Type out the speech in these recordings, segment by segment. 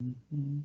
Mhm.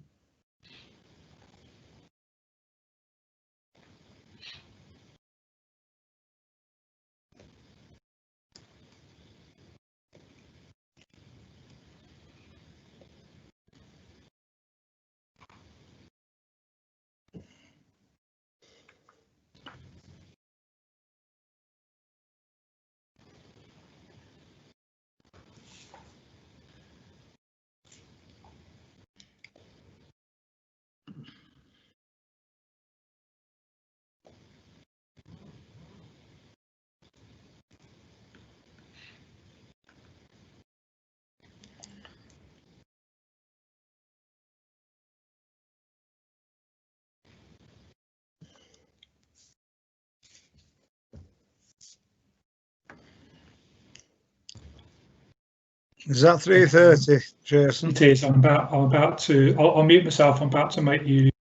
Is that 3:30, Jason? It is. I'm about to. I'll mute myself. I'm about to make you.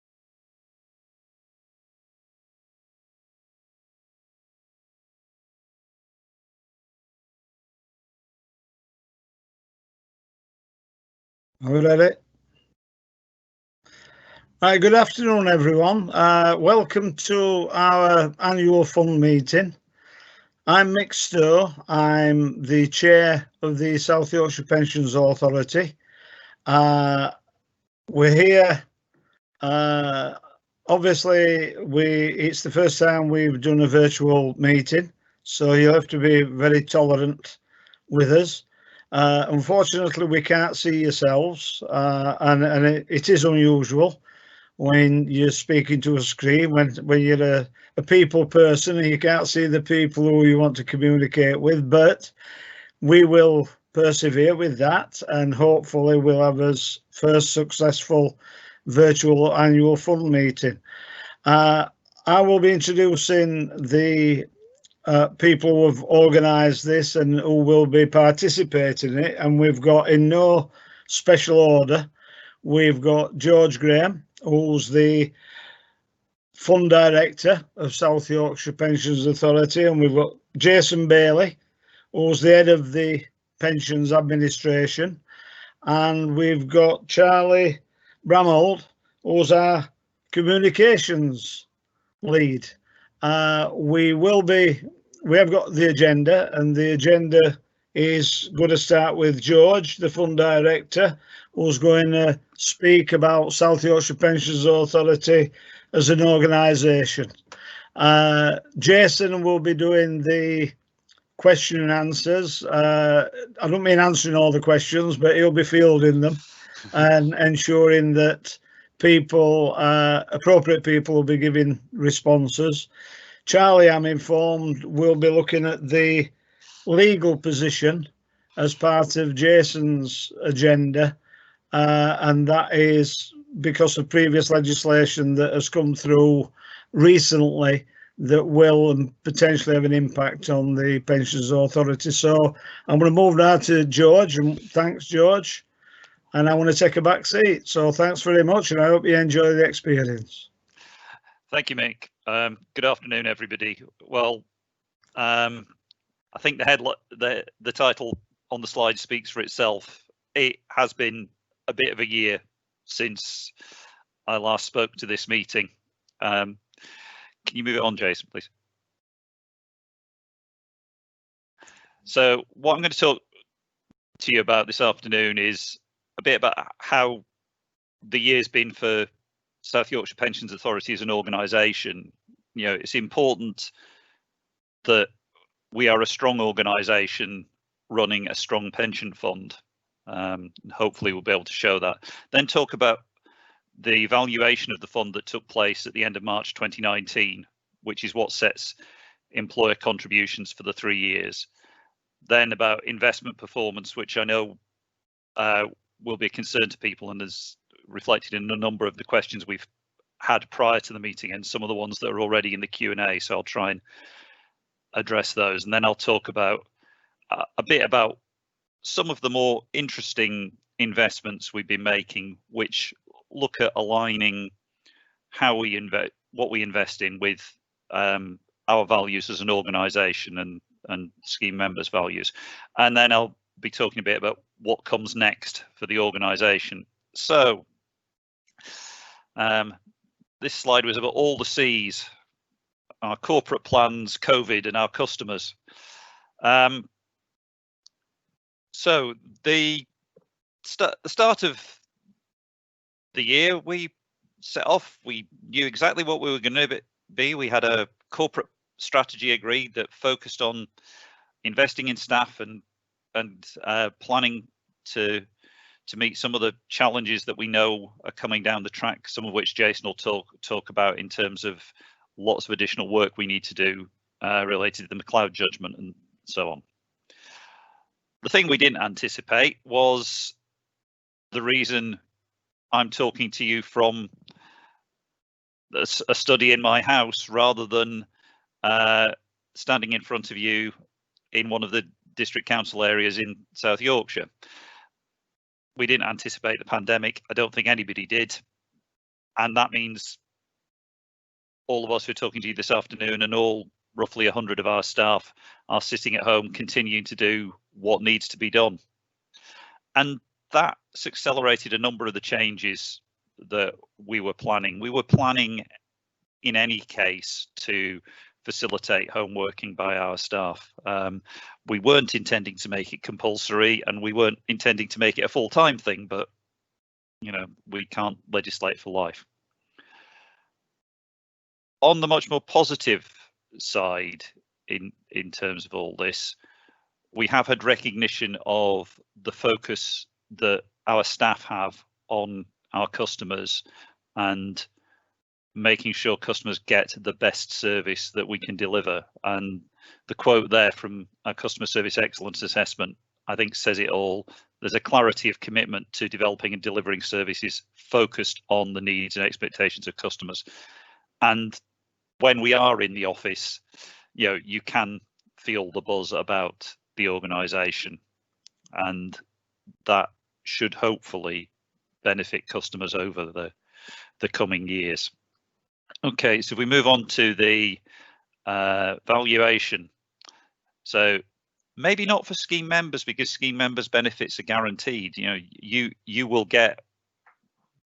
Are we ready? Right, good afternoon, everyone. Welcome to our annual fund meeting. I'm Mick Stowe. I'm the chair of the South Yorkshire Pensions Authority. We're here. Obviously, it's the first time we've done a virtual meeting, so you'll have to be very tolerant with us. Unfortunately, we can't see yourselves, and it is unusual when you're speaking to a screen, when you're a people person and you can't see the people who you want to communicate with, but we will persevere with that, and hopefully we'll have us first successful virtual annual fund meeting. I will be introducing the people who have organised this and who will be participating in it, and we've got, in no special order, we've got George Graham, who's the Fund Director of South Yorkshire Pensions Authority, and we've got Jason Bailey, who's the head of the Pensions Administration, and we've got Charlie Bramold, who's our Communications lead. We have got the agenda, and the agenda is going to start with George, the Fund Director, who's going to speak about South Yorkshire Pensions Authority as an organisation. Jason will be doing the question and answers. I don't mean answering all the questions, but he'll be fielding them and ensuring that appropriate people will be giving responses. Charlie, I'm informed, will be looking at the legal position as part of Jason's agenda, and that is because of previous legislation that has come through recently that will potentially have an impact on the Pensions Authority. So I'm going to move now to George, and thanks, George. And I want to take a back seat. So thanks very much, and I hope you enjoy the experience. Thank you, Mick. Good afternoon, everybody. Well, I think the title on the slide speaks for itself. It has been a bit of a year since I last spoke to this meeting. Can you move it on, Jason, please? So what I'm going to talk to you about this afternoon is a bit about how the year's been for South Yorkshire Pensions Authority as an organisation. You know, it's important that we are a strong organisation running a strong pension fund. Hopefully we'll be able to show that. Then talk about the valuation of the fund that took place at the end of March 2019, which is what sets employer contributions for the 3 years. Then about investment performance, which I know will be a concern to people and is reflected in a number of the questions we've had prior to the meeting and some of the ones that are already in the Q&A. So I'll try and address those, and then I'll talk about a bit about some of the more interesting investments we've been making, which look at aligning how we what we invest in with our values as an organisation and scheme members' values. And then I'll be talking a bit about what comes next for the organisation. So This slide was about all the C's: our corporate plans, COVID, and our customers. So the start of the year, we set off. We knew exactly what we were going to be. We had a corporate strategy agreed that focused on investing in staff and planning to meet some of the challenges that we know are coming down the track, some of which Jason will talk about in terms of lots of additional work we need to do related to the McLeod judgment and so on. The thing we didn't anticipate was the reason I'm talking to you from a study in my house rather than standing in front of you in one of the district council areas in South Yorkshire. We didn't anticipate the pandemic. I don't think anybody did. And that means all of us who are talking to you this afternoon and all roughly 100 of our staff are sitting at home continuing to do what needs to be done. And that's accelerated a number of the changes that we were planning. We were planning in any case to facilitate home working by our staff. We weren't intending to make it compulsory, and we weren't intending to make it a full-time thing, but you know, we can't legislate for life. On the much more positive side in terms of all this, we have had recognition of the focus that our staff have on our customers and making sure customers get the best service that we can deliver. And the quote there from our customer service excellence assessment, I think, says it all. There's a clarity of commitment to developing and delivering services focused on the needs and expectations of customers. And when we are in the office, you know, you can feel the buzz about the organisation, and that should hopefully benefit customers over the coming years. Okay, so if we move on to the valuation. So maybe not for scheme members, because scheme members' benefits are guaranteed. You know, you will get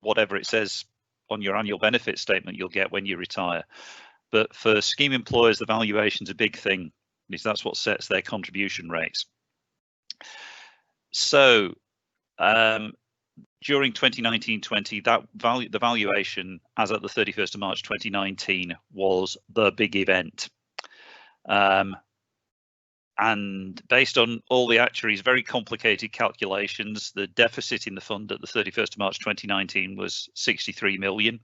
whatever it says on your annual benefit statement you'll get when you retire. But for scheme employers, the valuation's a big thing, because that's what sets their contribution rates. So during 2019-20, the valuation as at the 31st of March 2019 was the big event. And based on all the actuaries' very complicated calculations, the deficit in the fund at the 31st of March 2019 was 63 million,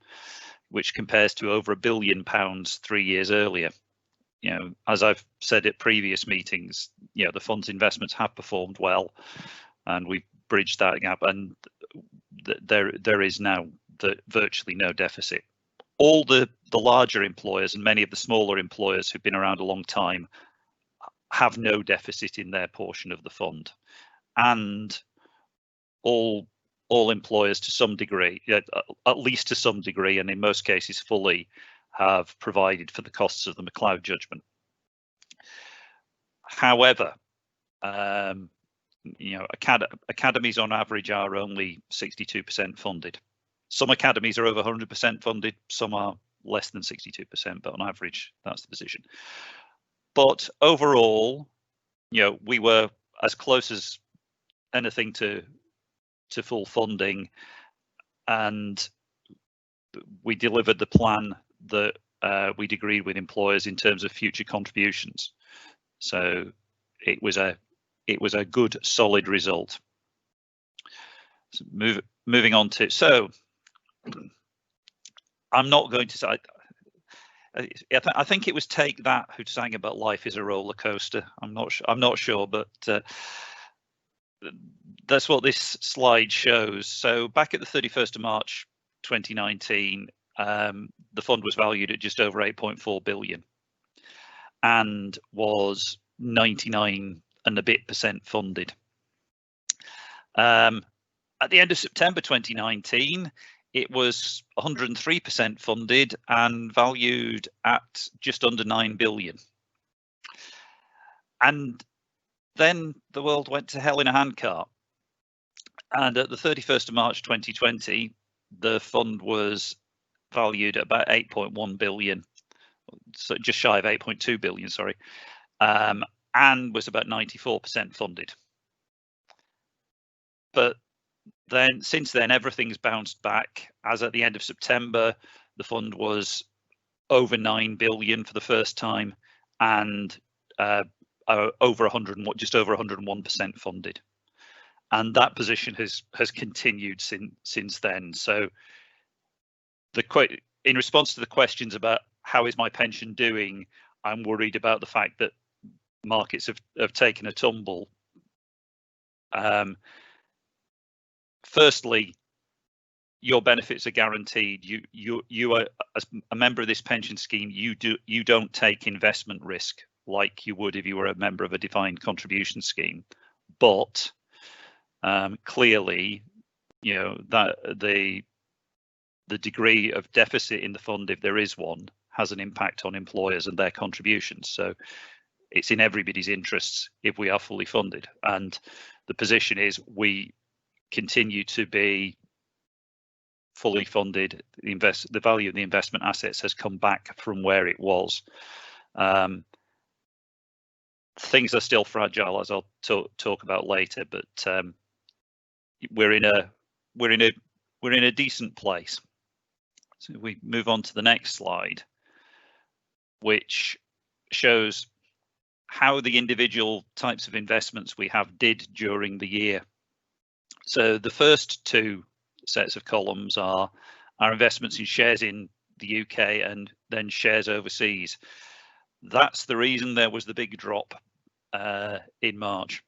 which compares to over £1 billion 3 years earlier. You know, as I've said at previous meetings, you know, the fund's investments have performed well, and we've bridged that gap, and there is now virtually no deficit. All the larger employers and many of the smaller employers who've been around a long time have no deficit in their portion of the fund, and all employers to some degree, at least to some degree, and in most cases fully, have provided for the costs of the McLeod judgment. However, you know, academies on average are only 62% funded. Some academies are over 100% funded, some are less than 62%, but on average, that's the position. But overall, you know, we were as close as anything to full funding, and we delivered the plan that we'd agreed with employers in terms of future contributions. So it was a good, solid result. So moving on to, so I'm not going to say, I think it was Take That who sang about life is a roller coaster. I'm not sure, but that's what this slide shows. So back at the 31st of March 2019, the fund was valued at just over 8.4 billion and was 99% and a bit funded. At the end of September 2019, it was 103% funded and valued at just under 9 billion. And then the world went to hell in a handcart. And at the 31st of March 2020, the fund was valued at about 8.1 billion, so just shy of 8.2 billion, sorry, and was about 94% funded. But then since then, everything's bounced back. As at the end of September, the fund was over 9 billion for the first time, and over 100, just over 101% funded. And that position has continued since then. So in response to the questions about how is my pension doing, I'm worried about the fact that markets have taken a tumble. Firstly, your benefits are guaranteed. You are, as a member of this pension scheme, you don't take investment risk like you would if you were a member of a defined contribution scheme. But clearly, you know, that the degree of deficit in the fund, if there is one, has an impact on employers and their contributions. So it's in everybody's interests if we are fully funded. And the position is we continue to be fully funded. The value of the investment assets has come back from where it was. Things are still fragile, as I'll talk about later, but we're in a decent place. So we move on to the next slide, which shows how the individual types of investments we have did during the year. So the first two sets of columns are our investments in shares in the UK and then shares overseas. That's the reason there was the big drop in March.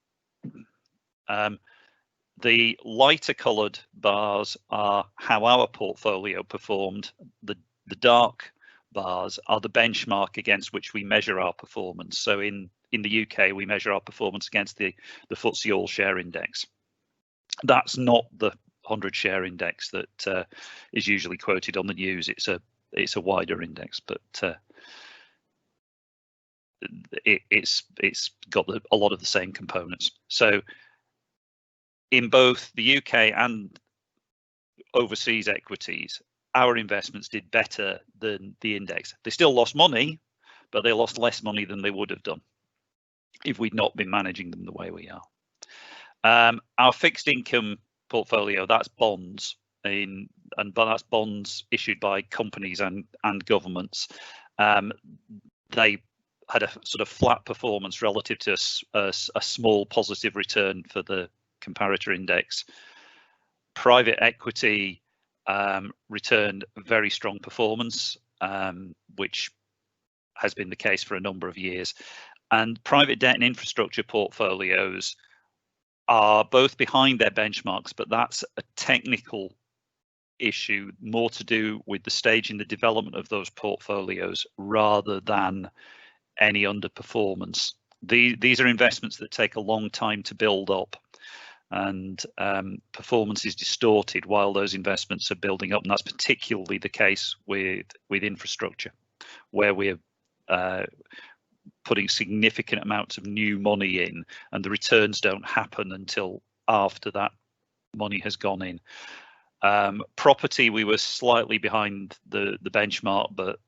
The lighter coloured bars are how our portfolio performed. The dark bars are the benchmark against which we measure our performance. So in the UK, we measure our performance against the FTSE All Share Index. That's not the 100 share index that is usually quoted on the news. It's a wider index, but it's got a lot of the same components. So in both the UK and overseas equities, our investments did better than the index. They still lost money, but they lost less money than they would have done if we'd not been managing them the way we are. Our fixed income portfolio, that's bonds, but that's bonds issued by companies and governments. They had a sort of flat performance relative to a small positive return for the comparator index. Private equity returned very strong performance, which has been the case for a number of years. And private debt and infrastructure portfolios are both behind their benchmarks, but that's a technical issue, more to do with the stage in the development of those portfolios rather than any underperformance. These are investments that take a long time to build up, and performance is distorted while those investments are building up, and that's particularly the case with infrastructure, where we're putting significant amounts of new money in, and the returns don't happen until after that money has gone in. Property, we were slightly behind the benchmark, but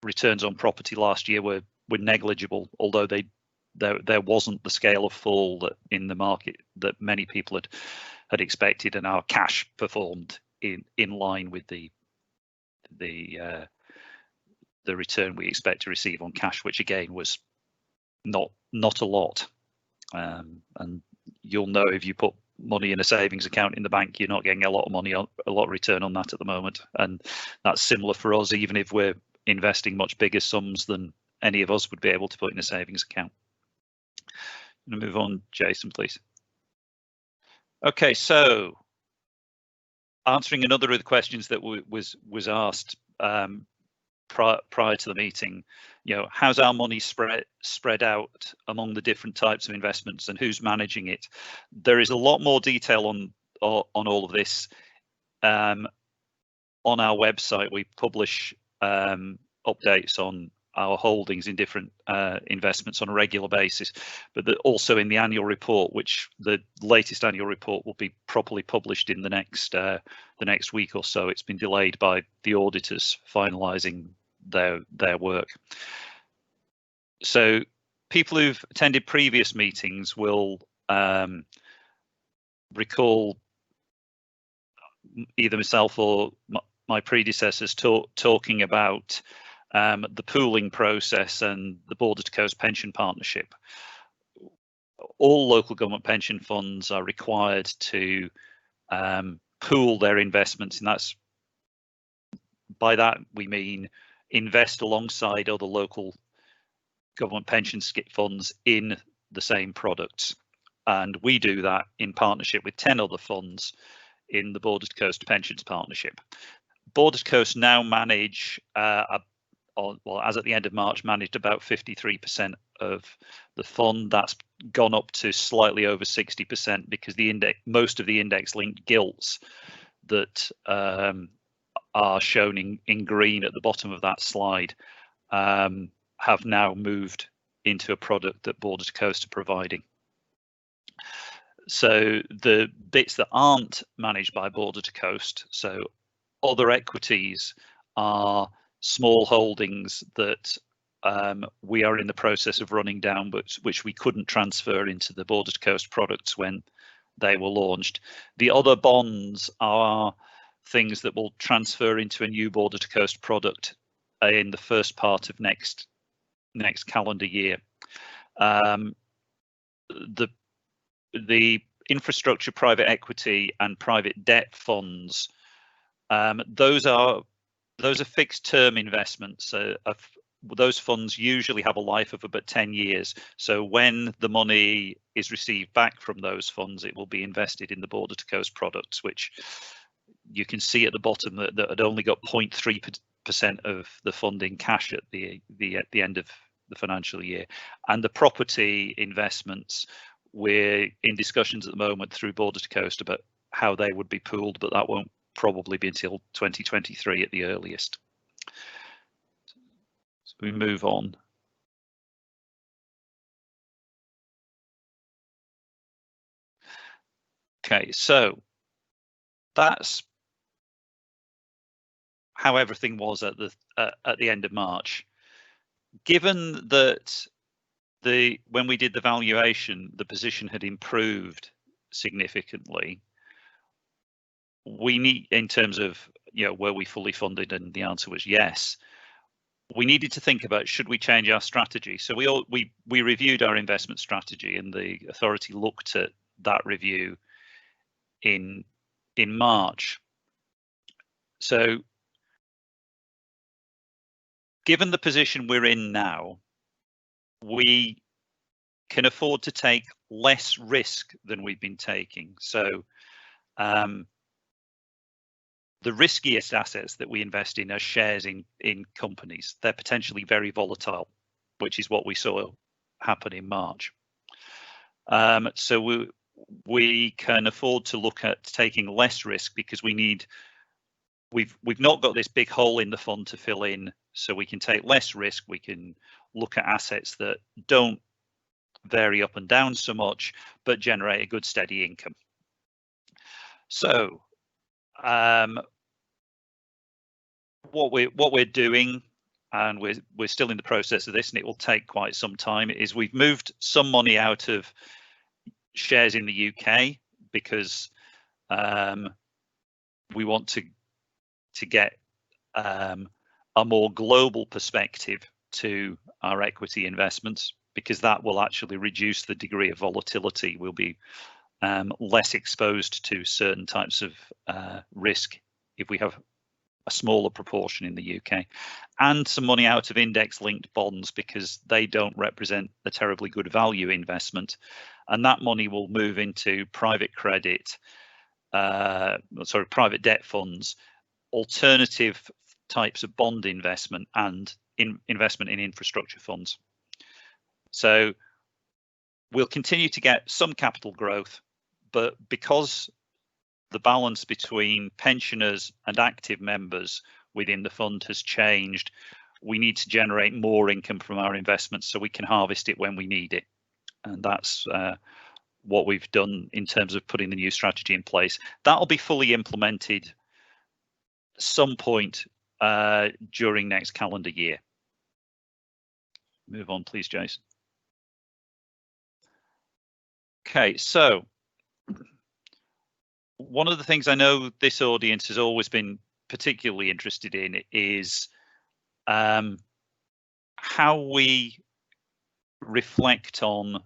returns on property last year were negligible, although there wasn't the scale of fall that in the market that many people had expected, and our cash performed in line with the return we expect to receive on cash, which again was not a lot. And you'll know if you put money in a savings account in the bank, you're not getting a lot of money, a lot of return on that at the moment. And that's similar for us, even if we're investing much bigger sums than any of us would be able to put in a savings account. I'm going to move on, Jason, please. Okay, so answering another of the questions that was asked prior to the meeting, you know, how's our money spread out among the different types of investments and who's managing it? There is a lot more detail on all of this on our website. We publish updates on our holdings in different investments on a regular basis, but also in the annual report, which the latest annual report will be properly published in the next week or so. It's been delayed by the auditors finalising their work. So people who've attended previous meetings will recall either myself or my predecessors talking about the pooling process and the Border to Coast Pension Partnership. All local government pension funds are required to pool their investments, and by that we mean invest alongside other local government pension funds in the same products. And we do that in partnership with 10 other funds in the Border to Coast Pensions Partnership. Border to Coast now manage, well, as at the end of March, managed about 53% of the fund. That's gone up to slightly over 60% because most of the index-linked gilts that are shown in green at the bottom of that slide have now moved into a product that Border to Coast are providing. So the bits that aren't managed by Border to Coast, so other equities, are small holdings that we are in the process of running down, but which we couldn't transfer into the Border to Coast products when they were launched. The other bonds are things that will transfer into a new Border to Coast product in the first part of next calendar year. The infrastructure, private equity, and private debt funds, those are fixed term investments. Those funds usually have a life of about 10 years. So when the money is received back from those funds, it will be invested in the Border to Coast products, which you can see at the bottom that had only got 0.3% of the funding cash at the end of the financial year. And the property investments, we're in discussions at the moment through Border to Coast about how they would be pooled, but that won't probably be until 2023 at the earliest. So we move on. Okay, so that's how everything was at the end of March. Given that when we did the valuation, the position had improved significantly, we need, in terms of, were we fully funded, and the answer was yes. We needed to think about, should we change our strategy? So we reviewed our investment strategy, and the authority looked at that review in March. So given the position we're in now, we can afford to take less risk than we've been taking. So the riskiest assets that we invest in are shares in companies. They're potentially very volatile, which is what we saw happen in March. So we can afford to look at taking less risk because we've not got this big hole in the fund to fill in, so we can take less risk. We can look at assets that don't vary up and down so much, but generate a good steady income. So what we're doing, and we're still in the process of this, and it will take quite some time, is we've moved some money out of shares in the UK because we want to get a more global perspective to our equity investments, because that will actually reduce the degree of volatility. We'll be less exposed to certain types of risk if we have a smaller proportion in the UK, and some money out of index-linked bonds because they don't represent a terribly good value investment, and that money will move into private credit, private debt funds, alternative types of bond investment, and investment in infrastructure funds. So we'll continue to get some capital growth, but because the balance between pensioners and active members within the fund has changed, we need to generate more income from our investments so we can harvest it when we need it. And that's what we've done in terms of putting the new strategy in place. That'll be fully implemented some point during next calendar year. Move on, please, Jason. Okay, so one of the things I know this audience has always been particularly interested in is how we reflect on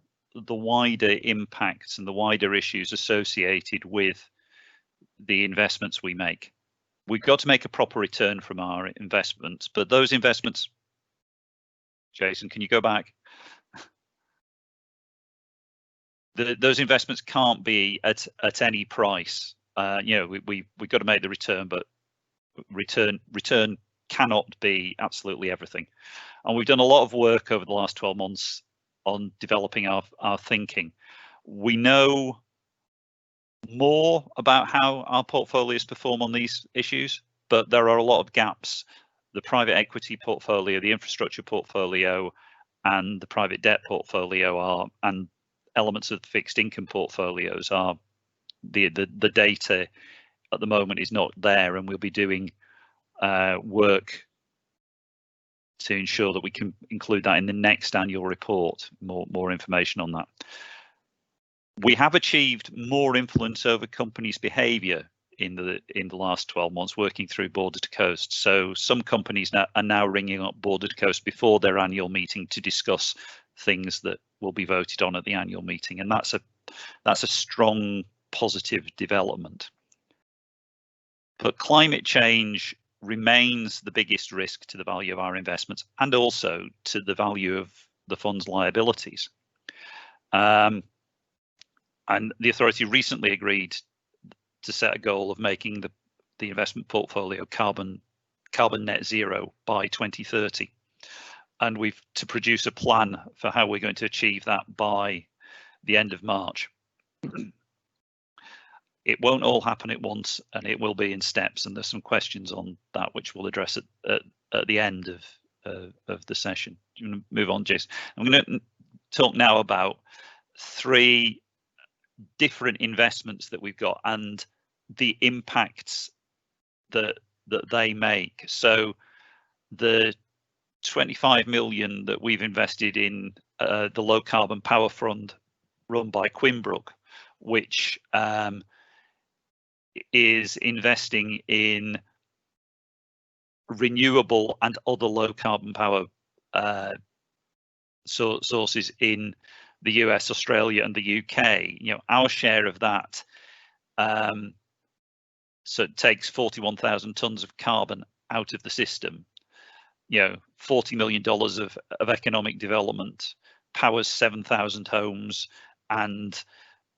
the wider impacts and the wider issues associated with the investments we make. We've got to make a proper return from our investments, but those investments, Jason, can you go back? Those investments can't be at any price. You know, we've got to make the return, but return cannot be absolutely everything. And we've done a lot of work over the last 12 months on developing our thinking. We know more about how our portfolios perform on these issues, but there are a lot of gaps. The private equity portfolio, the infrastructure portfolio, and the private debt portfolio and elements of the fixed income portfolios are the data at the moment is not there, and we'll be doing work to ensure that we can include that in the next annual report, more information on that. We have achieved more influence over companies' behaviour in the last 12 months working through Border to Coast. So some companies are now ringing up Border to Coast before their annual meeting to discuss things that will be voted on at the annual meeting, and that's a strong positive development. But climate change remains the biggest risk to the value of our investments and also to the value of the fund's liabilities. And the authority recently agreed to set a goal of making the investment portfolio carbon net zero by 2030. And we've to produce a plan for how we're going to achieve that by the end of March. It won't all happen at once, and it will be in steps. And there's some questions on that which we'll address at the end of the session. Do you want to move on, Jason? I'm going to talk now about 3 different investments that we've got and the impacts that they make. So the 25 million that we've invested in the low carbon power fund run by Quimbrook, which is investing in renewable and other low carbon power sources in the US, Australia, and the UK. You know, our share of that, so it takes 41,000 tons of carbon out of the system. You know, $40 million of economic development, powers 7,000 homes, and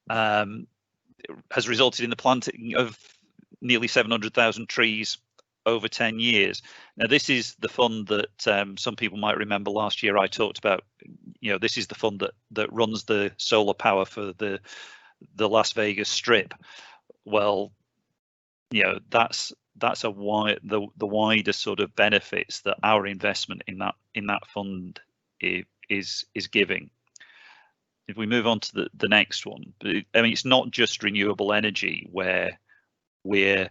has resulted in the planting of nearly 700,000 trees over 10 years. Now, this is the fund that some people might remember last year I talked about. You know, this is the fund that runs the solar power for the Las Vegas Strip. Well, you know, that's the wider sort of benefits that our investment in that fund is giving. If we move on to the next one, I mean, it's not just renewable energy where we're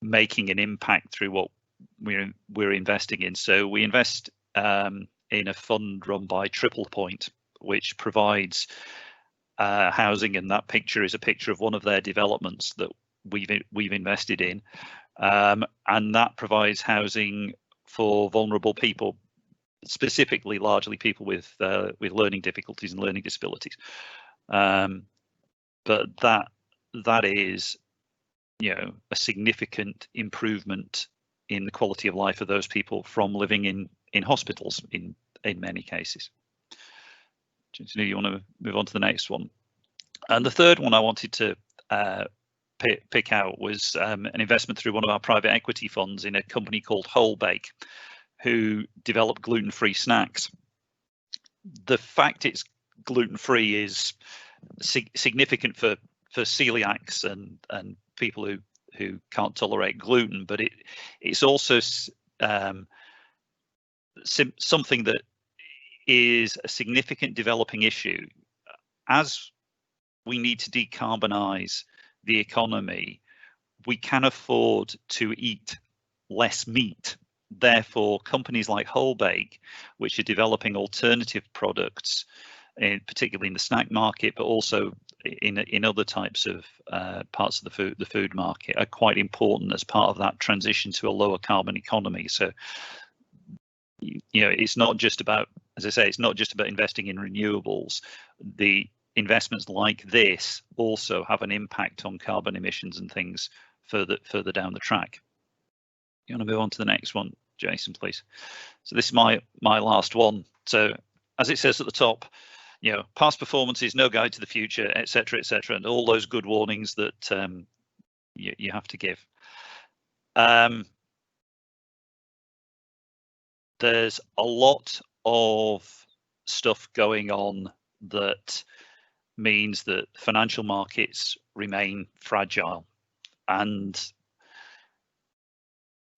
making an impact through what we're investing in. So we invest in a fund run by Triple Point, which provides housing, and that picture is a picture of one of their developments that we've invested in, and that provides housing for vulnerable people, specifically largely people with learning difficulties and learning disabilities. But that is, you know, a significant improvement in the quality of life of those people from living in hospitals in many cases. Do you want to move on to the next one? And the third one I wanted to pick out was an investment through one of our private equity funds in a company called Whole Bake, who develop gluten-free snacks. The fact it's gluten-free is significant for celiacs and people who can't tolerate gluten, but it's also something that is a significant developing issue. As we need to decarbonize the economy, we can afford to eat less meat. Therefore, companies like Wholebake, which are developing alternative products, particularly in the snack market, but also in other types of parts of the food market, are quite important as part of that transition to a lower carbon economy. So, it's not just about, as I say, it's not just about investing in renewables. The investments like this also have an impact on carbon emissions and things further down the track. You want to move on to the next one, Jason, please? So this is my last one. So as it says at the top, past performance is no guide to the future, etc., and all those good warnings that you have to give. There's a lot of stuff going on that means that financial markets remain fragile, and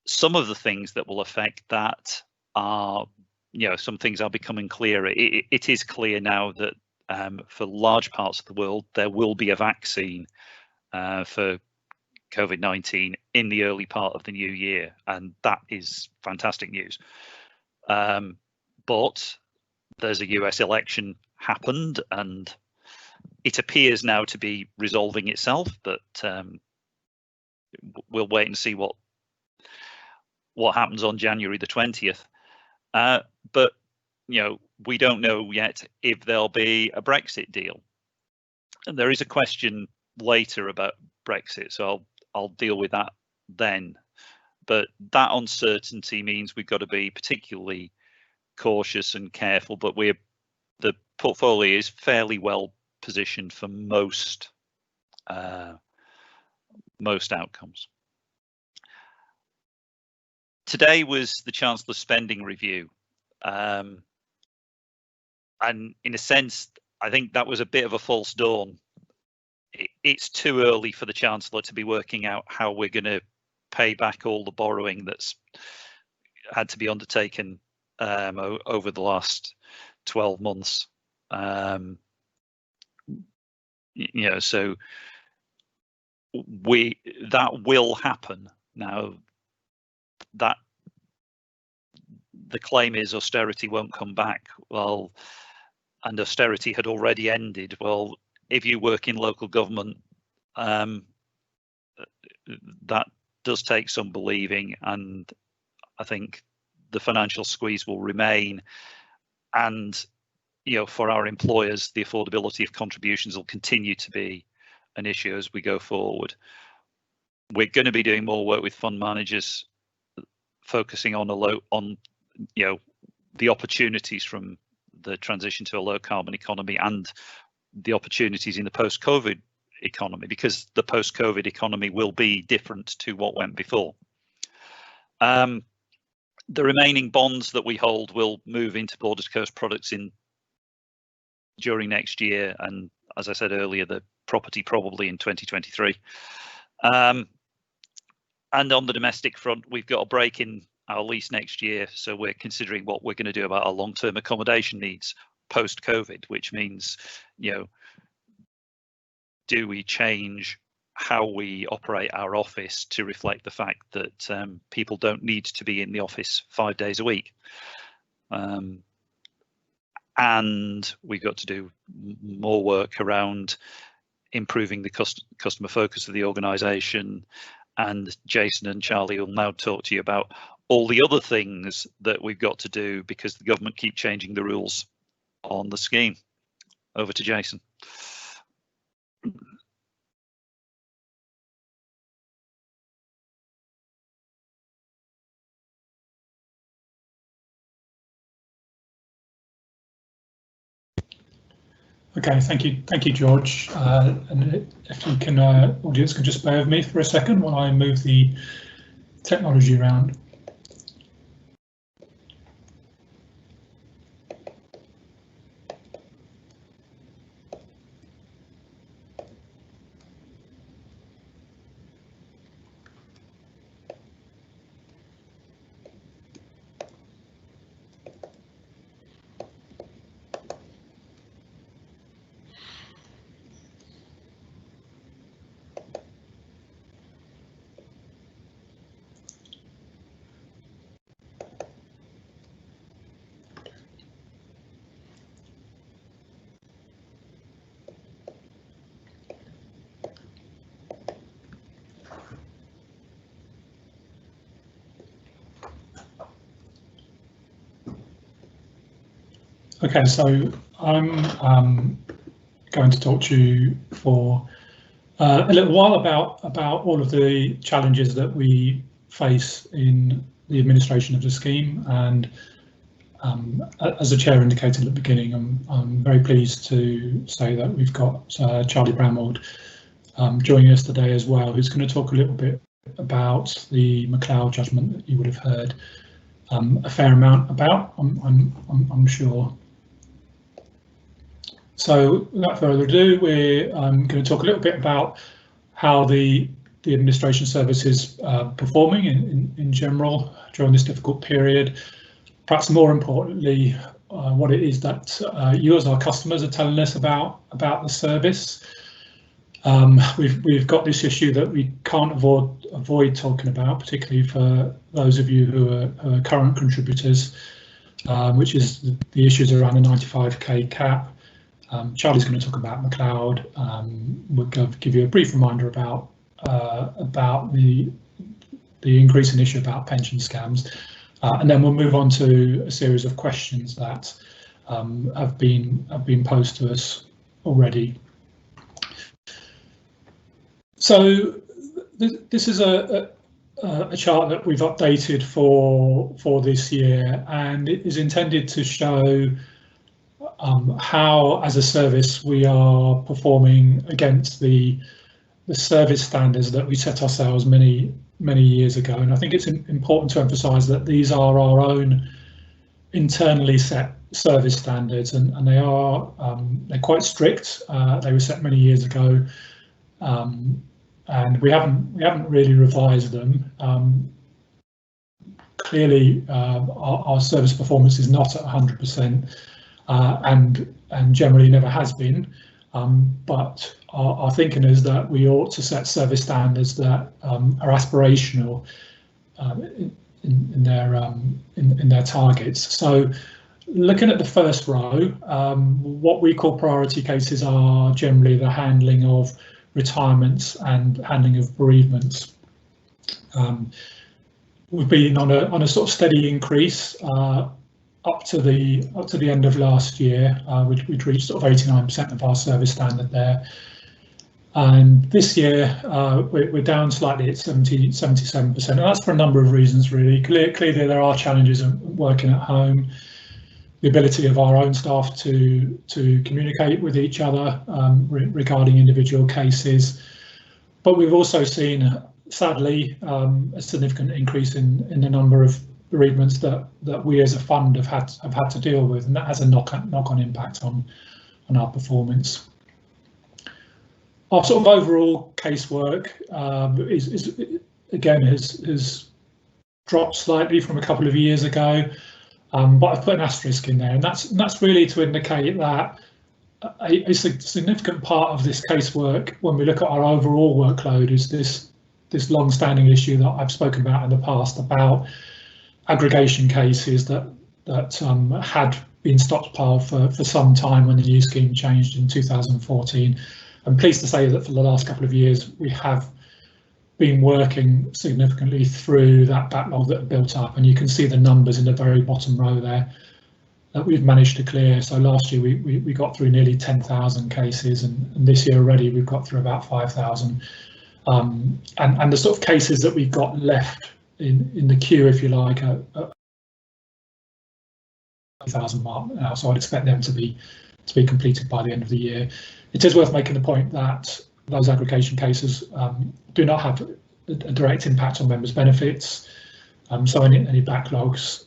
some of the things that will affect that are, some things are becoming clearer. It is clear now that for large parts of the world, there will be a vaccine for COVID-19 in the early part of the new year, and that is fantastic news. But there's a US election happened, and it appears now to be resolving itself, but we'll wait and see what happens on January the 20th. But we don't know yet if there'll be a Brexit deal. And there is a question later about Brexit, so I'll deal with that then. But that uncertainty means we've got to be particularly cautious and careful, but the portfolio is fairly well positioned for most outcomes. Today was the Chancellor's spending review, and in a sense, I think that was a bit of a false dawn. It's too early for the Chancellor to be working out how we're going to pay back all the borrowing that's had to be undertaken over the last 12 months. So that will happen now. That the claim is austerity won't come back. Well, and austerity had already ended. Well, if you work in local government, that does take some believing, and I think the financial squeeze will remain. And for our employers, the affordability of contributions will continue to be an issue as we go forward. We're going to be doing more work with fund managers, focusing on the opportunities from the transition to a low carbon economy and the opportunities in the post-COVID economy, because the post-COVID economy will be different to what went before. The remaining bonds that we hold will move into border to coast products during next year, and as I said earlier, the property probably in 2023. And on the domestic front, we've got a break in our lease next year, so we're considering what we're going to do about our long-term accommodation needs post-COVID, which means, do we change how we operate our office to reflect the fact that people don't need to be in the office 5 days a week? And we've got to do more work around improving the customer focus of the organisation. And Jason and Charlie will now talk to you about all the other things that we've got to do because the government keep changing the rules on the scheme. Over to Jason. Okay, thank you, George. And if you can, audience can just bear with me for a second while I move the technology around. Okay, so I'm going to talk to you for a little while about all of the challenges that we face in the administration of the scheme. And as the chair indicated at the beginning, I'm very pleased to say that we've got Charlie Bramwell joining us today as well, who's going to talk a little bit about the McLeod judgment that you would have heard a fair amount about, I'm sure. So without further ado, we're going to talk a little bit about how the administration service is performing in general during this difficult period. Perhaps more importantly, what it is that you as our customers are telling us about the service. We've got this issue that we can't avoid talking about, particularly for those of you who are current contributors, which is the issues around the 95k cap. Charlie's going to talk about McLeod. We'll give you a brief reminder about the increasing issue about pension scams, and then we'll move on to a series of questions that have been posed to us already. So this is a chart that we've updated for this year, and it is intended to show how, as a service, we are performing against the service standards that we set ourselves many years ago. And I think it's important to emphasise that these are our own internally set service standards, and they're quite strict. They were set many years ago, and we haven't really revised them. Clearly, our service performance is not at 100%. And generally never has been, but our thinking is that we ought to set service standards that are aspirational in their targets. So, looking at the first row, what we call priority cases are generally the handling of retirements and handling of bereavements. We've been on a sort of steady increase. Up to the end of last year, we'd reached sort of 89% of our service standard there, and this year we're down slightly at 77%, and that's for a number of reasons really. Clearly there are challenges of working at home, the ability of our own staff to communicate with each other regarding individual cases, but we've also seen, sadly, a significant increase in the number of bereavements that we as a fund have had to deal with, and that has a knock-on impact on our performance. Our sort of overall casework has dropped slightly from a couple of years ago, but I've put an asterisk in there, and that's really to indicate that a significant part of this casework, when we look at our overall workload, is this long-standing issue that I've spoken about in the past about aggregation cases that had been stockpiled for some time when the new scheme changed in 2014. I'm pleased to say that for the last couple of years we have been working significantly through that backlog that built up, and you can see the numbers in the very bottom row there that we've managed to clear. So last year we got through nearly 10,000 cases, and this year already we've got through about 5,000. And the sort of cases that we've got left in the queue, if you like, at 1,000 mark now, so I'd expect them to be completed by the end of the year. It is worth making the point that those aggregation cases do not have a direct impact on members' benefits, so any backlogs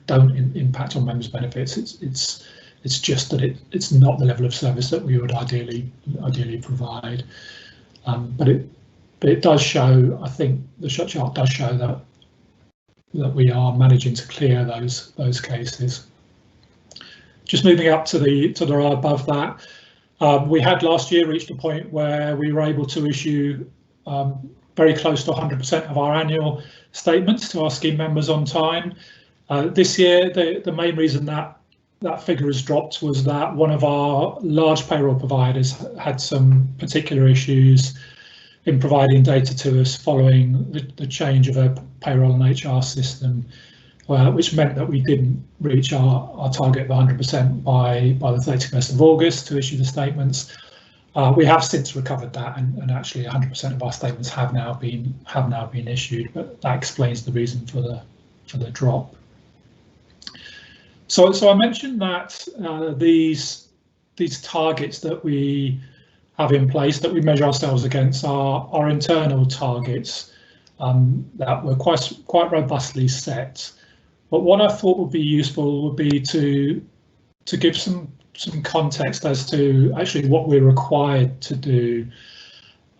don't impact on members' benefits. It's just that it's not the level of service that we would ideally provide, but it does show, I think the chart does show that we are managing to clear those cases. Just moving up to the row above that, we had last year reached a point where we were able to issue very close to 100% of our annual statements to our scheme members on time. This year, the main reason that figure has dropped was that one of our large payroll providers had some particular issues in providing data to us following the change of a payroll and HR system which meant that we didn't reach our target of 100% by the 31st of August to issue the statements. We have since recovered that, and actually 100% of our statements have now been issued, but that explains the reason for the drop. So I mentioned that these targets that we have in place, that we measure ourselves against, are internal targets that were quite robustly set. But what I thought would be useful would be to give some context as to actually what we're required to do.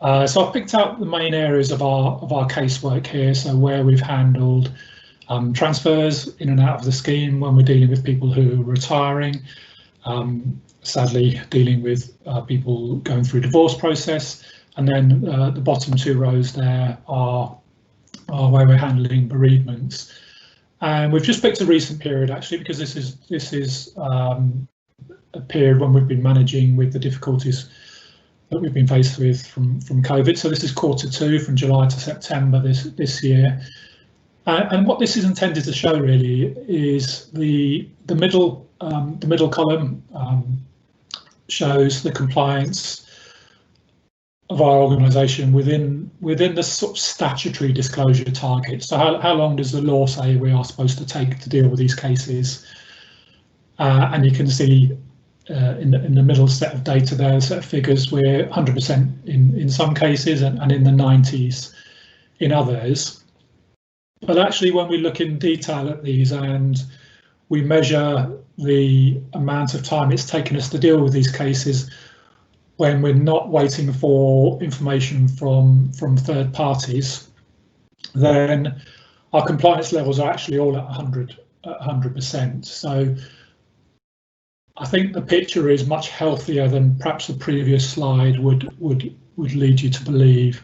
So I've picked out the main areas of our casework here. So where we've handled transfers in and out of the scheme, when we're dealing with people who are retiring, sadly dealing with people going through divorce process, and then the bottom two rows there are where we're handling bereavements. And we've just picked a recent period actually, because this is a period when we've been managing with the difficulties that we've been faced with from COVID. So this is Q2 from July to September this year. And what this is intended to show really is the middle column shows the compliance of our organisation within the sort of statutory disclosure target. So how long does the law say we are supposed to take to deal with these cases? And you can see in the middle set of data there, a set of figures, we're 100% in some cases and in the 90s in others. But actually, when we look in detail at these and we measure the amount of time it's taken us to deal with these cases, when we're not waiting for information from third parties, then our compliance levels are actually all at 100%. So I think the picture is much healthier than perhaps the previous slide would lead you to believe.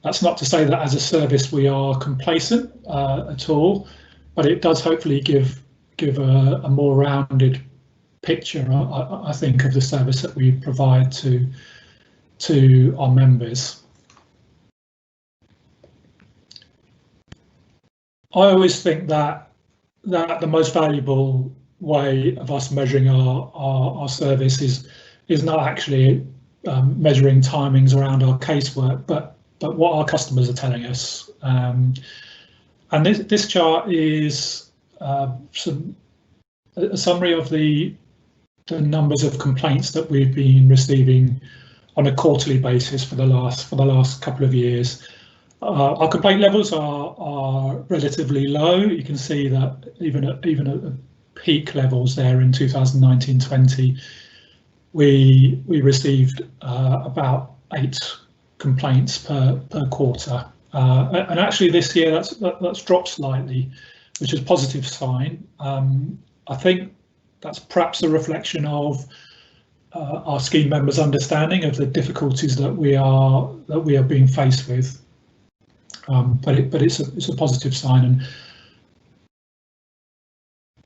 That's not to say that as a service we are complacent at all, but it does hopefully give a more rounded picture, I think, of the service that we provide to our members. I always think that the most valuable way of us measuring our service is not actually measuring timings around our casework, but what our customers are telling us. And this chart is a summary of the numbers of complaints that we've been receiving on a quarterly basis for the last couple of years. Our complaint levels are relatively low. You can see that even at peak levels there in 2019-20, we received about 8 complaints per quarter, and actually this year that's dropped slightly, which is a positive sign. I think that's perhaps a reflection of our scheme members' understanding of the difficulties that we are being faced with, but it's a positive sign.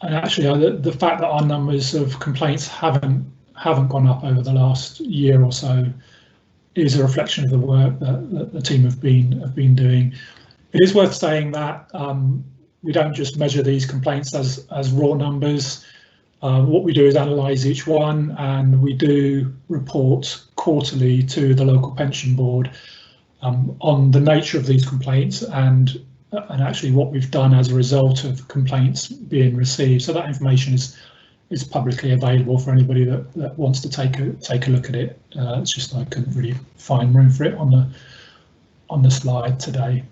And actually, the fact that our numbers of complaints haven't gone up over the last year or so is a reflection of the work that the team have been doing. It is worth saying that we don't just measure these complaints as raw numbers. What we do is analyse each one, and we do report quarterly to the local pension board on the nature of these complaints and actually what we've done as a result of complaints being received. So that information is publicly available for anybody that wants to take a look at it. It's just I couldn't really find room for it on the slide today.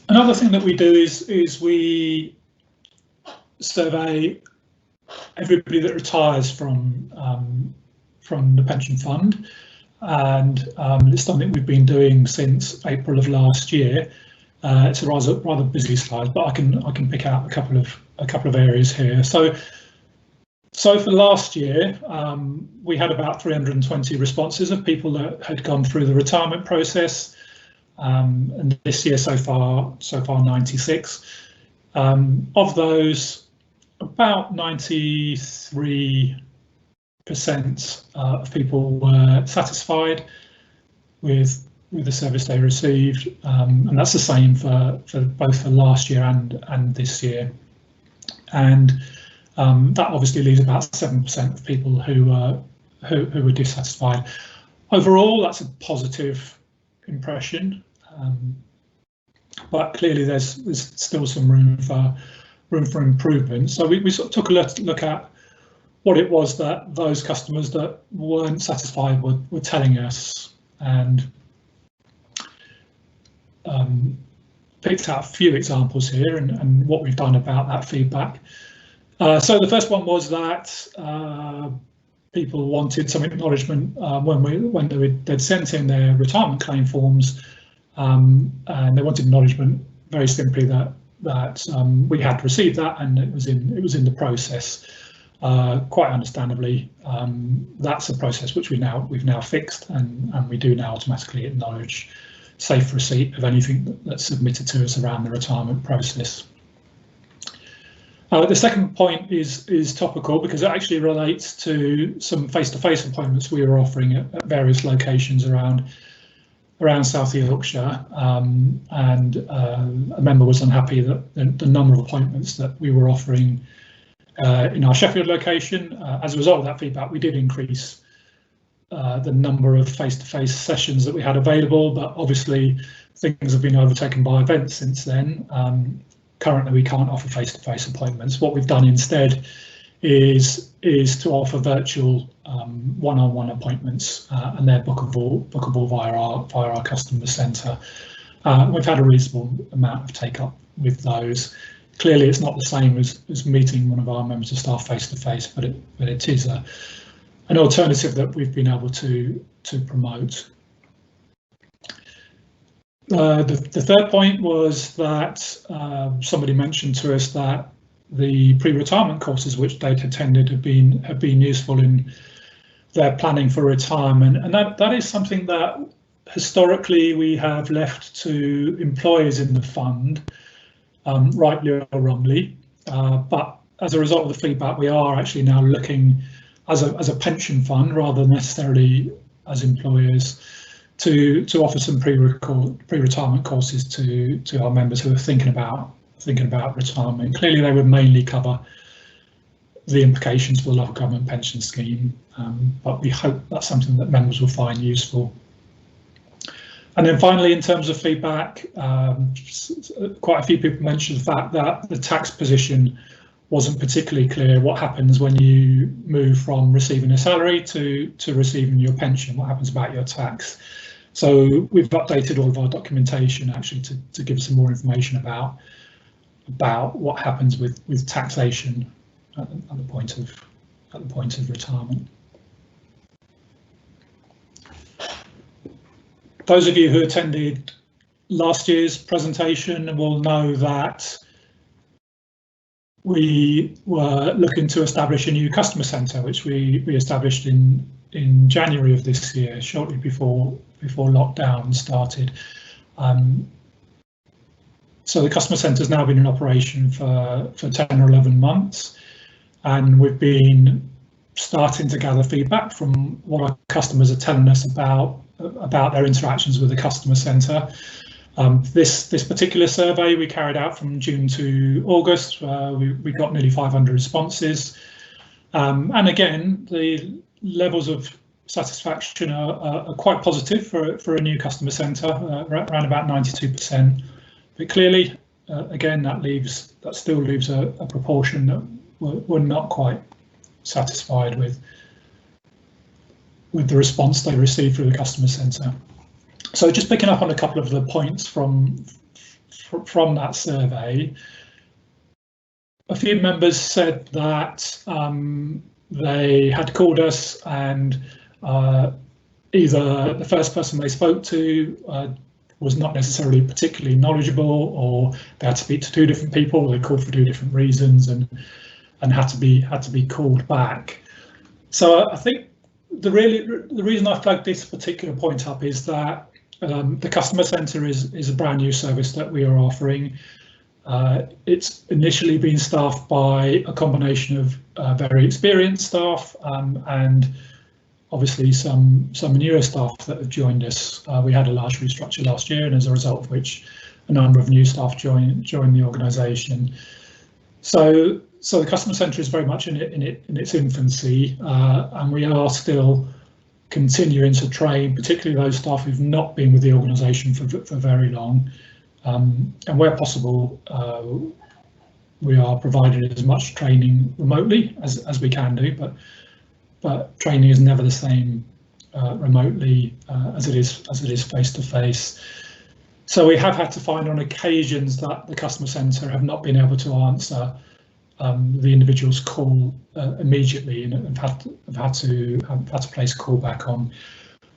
Another thing that we do is we survey everybody that retires from the pension fund, and it's something we've been doing since April of last year. It's a rather busy slide, but I can pick out a couple of areas here. So for last year, we had about 320 responses of people that had gone through the retirement process, and this year so far 96. Of those, about 93% of people were satisfied with the service they received, and that's the same for both for last year and this year. And that obviously leaves about 7% of people who were dissatisfied. Overall, that's a positive impression, but clearly there's still some room for improvement. So we sort of took a look at what it was that those customers that weren't satisfied were telling us, and picked out a few examples here and what we've done about that feedback. So the first one was that people wanted some acknowledgement when they'd sent in their retirement claim forms, and they wanted acknowledgement very simply that we had received that and it was in the process. Quite understandably, that's a process which we've now fixed, and we do now automatically acknowledge safe receipt of anything that's submitted to us around the retirement process. The second point is topical because it actually relates to some face-to-face appointments we were offering at various locations around South Yorkshire, and a member was unhappy that the number of appointments that we were offering in our Sheffield location. As a result of that feedback, we did increase the number of face-to-face sessions that we had available, but obviously things have been overtaken by events since then. Currently, we can't offer face-to-face appointments. What we've done instead is to offer virtual one-on-one appointments, and they're bookable via our customer centre. We've had a reasonable amount of take-up with those. Clearly, it's not the same as meeting one of our members of staff face-to-face, but it is an alternative that we've been able to promote. The third point was that somebody mentioned to us that the pre-retirement courses which they'd attended have been useful in their planning for retirement, and that is something that historically we have left to employers in the fund, rightly or wrongly. But as a result of the feedback, we are actually now looking as a pension fund rather than necessarily as employers to offer some pre-retirement courses to our members who are thinking about retirement. Clearly, they would mainly cover the implications for the local government pension scheme, but we hope that's something that members will find useful. And then finally, in terms of feedback, quite a few people mentioned the fact that the tax position wasn't particularly clear. What happens when you move from receiving a salary to receiving your pension? What happens about your tax? So we've updated all of our documentation actually to give some more information about what happens with taxation at the point of retirement. Those of you who attended last year's presentation will know that we were looking to establish a new customer centre, which we established in January of this year, shortly before lockdown started. So the customer centre has now been in operation for 10 or 11 months, and we've been starting to gather feedback from what our customers are telling us about their interactions with the customer centre. This particular survey we carried out from June to August. We got nearly 500 responses, and again the levels of satisfaction are quite positive for a new customer centre, around about 92%. But clearly, again, that still leaves a proportion that we're not quite satisfied with the response they received through the customer centre. So just picking up on a couple of the points from that survey, a few members said that they had called us and either the first person they spoke to was not necessarily particularly knowledgeable, or they had to speak to two different people. They called for two different reasons and had to be called back. So I think the reason I flagged this particular point up is that the customer centre is a brand new service that we are offering. It's initially been staffed by a combination of very experienced staff and obviously some newer staff that have joined us. We had a large restructure last year, and as a result of which a number of new staff joined the organisation. So the customer centre is very much in its infancy, and we are still continuing to train, particularly those staff who've not been with the organisation for very long. And where possible, we are providing as much training remotely as we can do, but training is never the same remotely as it is face to face. So we have had to find on occasions that the customer centre have not been able to answer the individual's call immediately, and have had to place a call back on.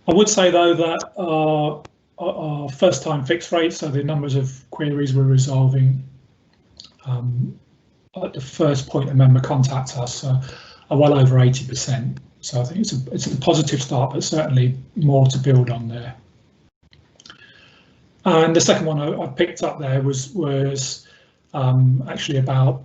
I would say though that our first time fix rate, so the numbers of queries we're resolving at the first point a member contacts us are well over 80%. So I think it's a positive start, but certainly more to build on there. And the second one I picked up there was actually about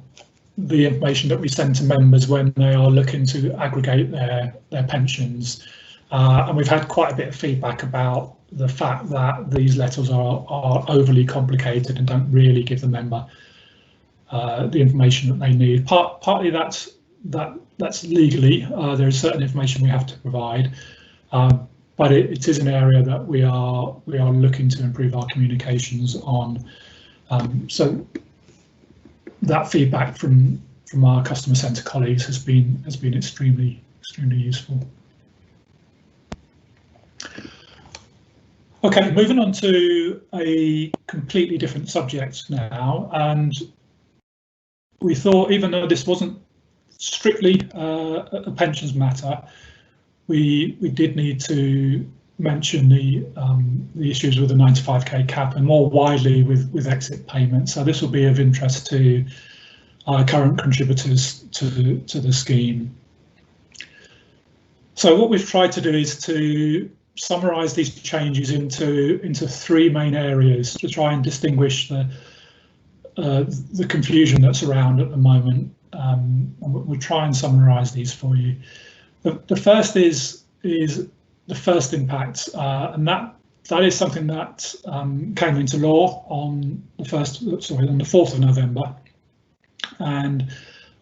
the information that we send to members when they are looking to aggregate their pensions. And we've had quite a bit of feedback about the fact that these letters are overly complicated and don't really give the member the information that they need. Partly that's legally, there is certain information we have to provide, but it is an area that we are looking to improve our communications on. So that feedback from our customer centre colleagues has been extremely useful. Okay, moving on to a completely different subject now, and we thought, even though this wasn't strictly a pensions matter, we did need to mention the issues with the 95k cap, and more widely with exit payments. So this will be of interest to our current contributors to the scheme. So what we've tried to do is to summarise these changes into three main areas to try and distinguish the confusion that's around at the moment. And we'll try and summarise these for you. The first is the first impact, and that is something that came into law on the 4th of November, and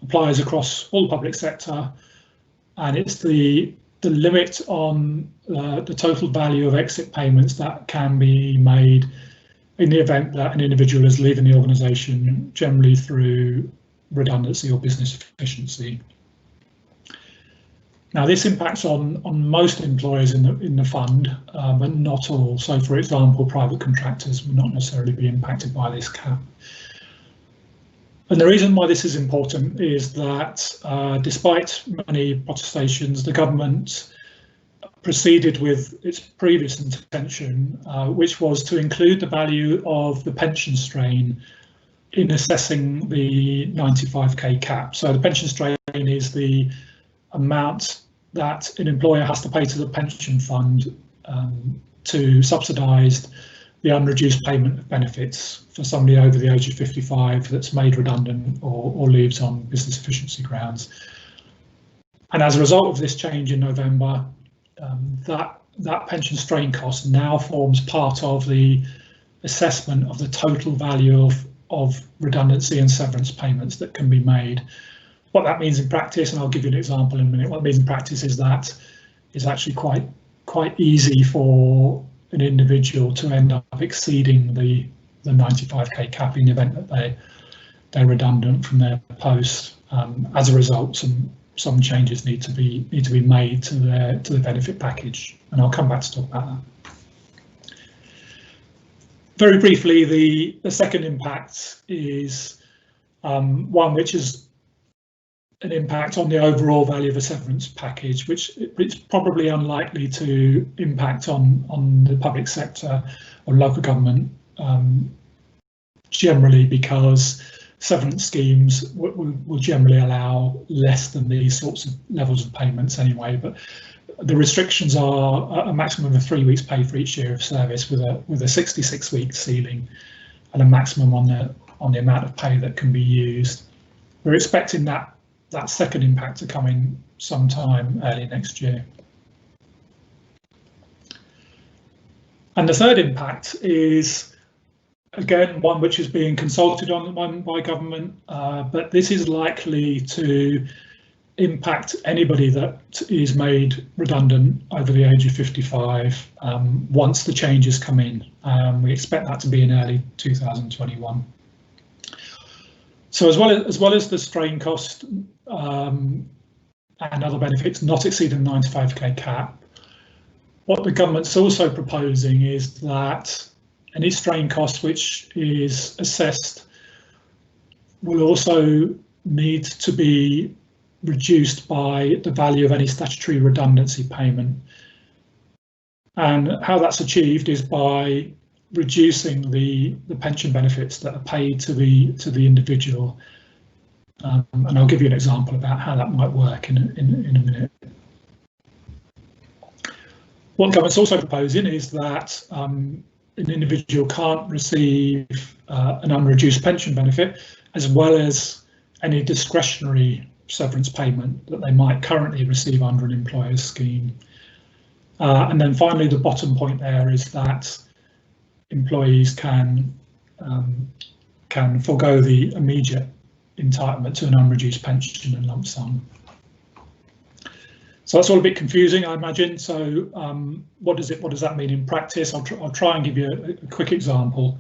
applies across all the public sector, and it's the limit on the total value of exit payments that can be made in the event that an individual is leaving the organisation, generally through redundancy or business efficiency. Now, this impacts on most employers in the fund, but not all. So, for example, private contractors will not necessarily be impacted by this cap. And the reason why this is important is that despite many protestations, the government proceeded with its previous intention, which was to include the value of the pension strain in assessing the 95k cap. So the pension strain is the amount that an employer has to pay to the pension fund to subsidise the unreduced payment of benefits for somebody over the age of 55 that's made redundant or leaves on business efficiency grounds. And as a result of this change in November, that pension strain cost now forms part of the assessment of the total value of redundancy and severance payments that can be made. What that means in practice, and I'll give you an example in a minute, what it means in practice is that it's actually quite easy for an individual to end up exceeding the 95k cap in the event that they're redundant from their post. As a result, some changes need to be made to the benefit package, and I'll come back to talk about that. Very briefly, the second impact is one which is an impact on the overall value of a severance package, which it's probably unlikely to impact on the public sector or local government generally, because severance schemes will generally allow less than these sorts of levels of payments anyway. But the restrictions are a maximum of 3 weeks pay for each year of service, with a 66-week ceiling and a maximum on the amount of pay that can be used. We're expecting that second impact to come in sometime early next year. And the third impact is, again, one which is being consulted on by government, but this is likely to impact anybody that is made redundant over the age of 55 once the changes come in. We expect that to be in early 2021. So as well as the strain cost and other benefits not exceeding the 95k cap, what the government's also proposing is that any strain cost which is assessed will also need to be reduced by the value of any statutory redundancy payment. And how that's achieved is by reducing the pension benefits that are paid to the individual. And I'll give you an example about how that might work in a minute. What the government's also proposing is that an individual can't receive an unreduced pension benefit, as well as any discretionary severance payment that they might currently receive under an employer's scheme. And then finally, the bottom point there is that employees can forego the immediate entitlement to an unreduced pension and lump sum. So that's all a bit confusing, I imagine. So what does that mean in practice? I'll try and give you a quick example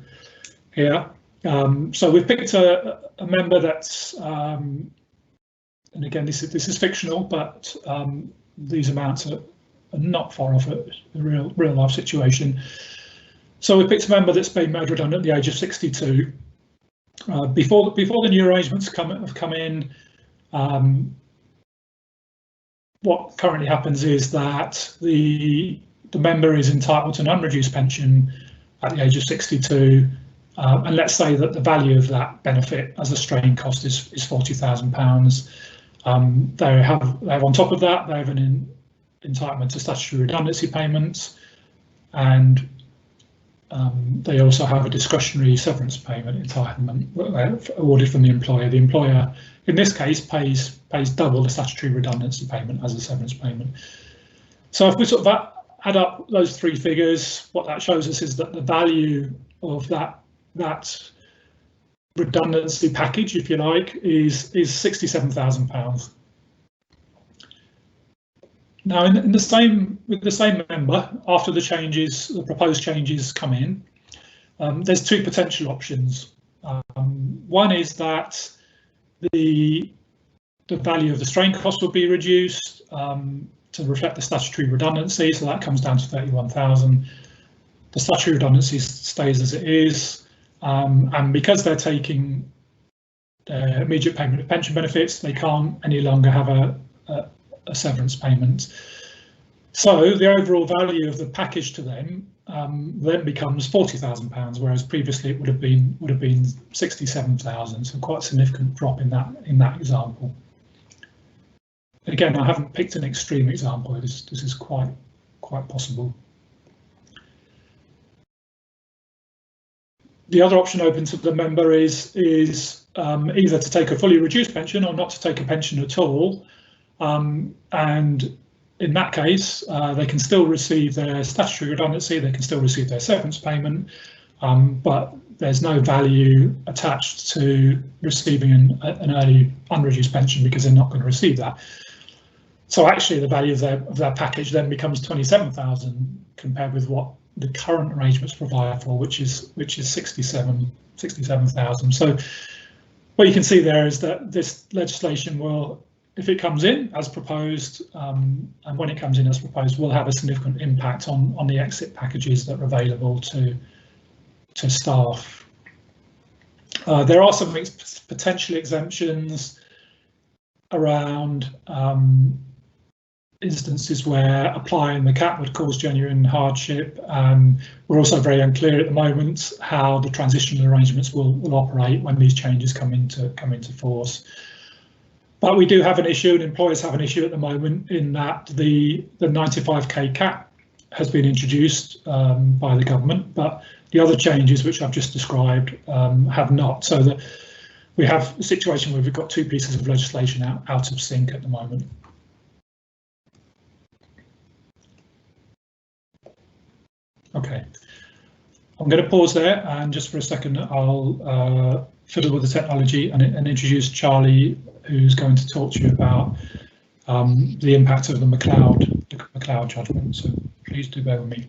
here. So we've picked a member that's, and again, this is fictional, but these amounts are not far off a real life situation. So we picked a member that's been made redundant at the age of 62. Before the new arrangements have come in, what currently happens is that the member is entitled to an unreduced pension at the age of 62, and let's say that the value of that benefit as a strain cost is £40,000. They have on top of that, they have an entitlement to statutory redundancy payments, and they also have a discretionary severance payment entitlement awarded from the employer. The employer, in this case, pays double the statutory redundancy payment as a severance payment. So if we sort of add up those three figures, what that shows us is that the value of that redundancy package, if you like, is £67,000. Now, with the same member, after the proposed changes come in, there's two potential options. One is that the value of the strain cost will be reduced to reflect the statutory redundancy, so that comes down to 31,000. The statutory redundancy stays as it is, and because they're taking immediate payment of pension benefits, they can't any longer have a severance payment. So the overall value of the package to them then becomes £40,000, whereas previously it would have been 67,000. So quite a significant drop in that example. Again, I haven't picked an extreme example. This is quite possible. The other option open to the member is either to take a fully reduced pension or not to take a pension at all. And in that case, they can still receive their statutory redundancy, they can still receive their severance payment, but there's no value attached to receiving an early unreduced pension because they're not going to receive that. So actually the value of their package then becomes 27,000 compared with what the current arrangements provide for, which is 67,000. So what you can see there is that this legislation will, if it comes in as proposed, and when it comes in as proposed, will have a significant impact on the exit packages that are available to staff. There are some potential exemptions around instances where applying the cap would cause genuine hardship. We're also very unclear at the moment how the transitional arrangements will operate when these changes come into force. But we do have an issue, and employers have an issue at the moment, in that the 95k cap has been introduced by the government, but the other changes which I've just described have not. So that we have a situation where we've got two pieces of legislation out of sync at the moment. Okay. I'm going to pause there, and just for a second, I'll fiddle with the technology and introduce Charlie, who's going to talk to you about the impact of the McLeod judgment. So please do bear with me.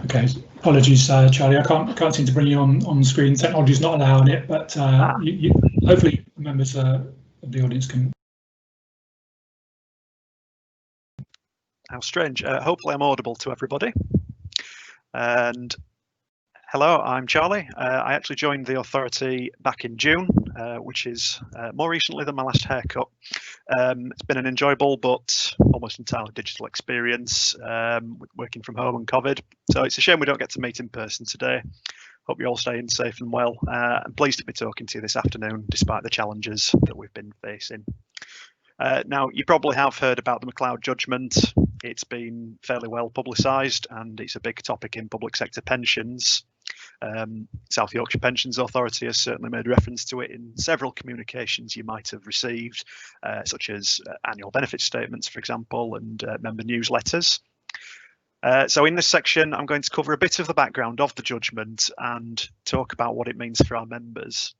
Okay, apologies, Charlie. I can't seem to bring you on screen. Technology's not allowing it, but hopefully members of the audience can. How strange. Hopefully I'm audible to everybody. And hello, I'm Charlie. I actually joined the authority back in June, which is more recently than my last haircut. It's been an enjoyable but almost entirely digital experience, working from home and COVID. So it's a shame we don't get to meet in person today. Hope you're all staying safe and well. I'm pleased to be talking to you this afternoon, despite the challenges that we've been facing. Now, you probably have heard about the McLeod judgment. It's been fairly well publicised, and it's a big topic in public sector pensions. South Yorkshire Pensions Authority has certainly made reference to it in several communications you might have received, such as annual benefit statements, for example, and member newsletters. So in this section, I'm going to cover a bit of the background of the judgment and talk about what it means for our members.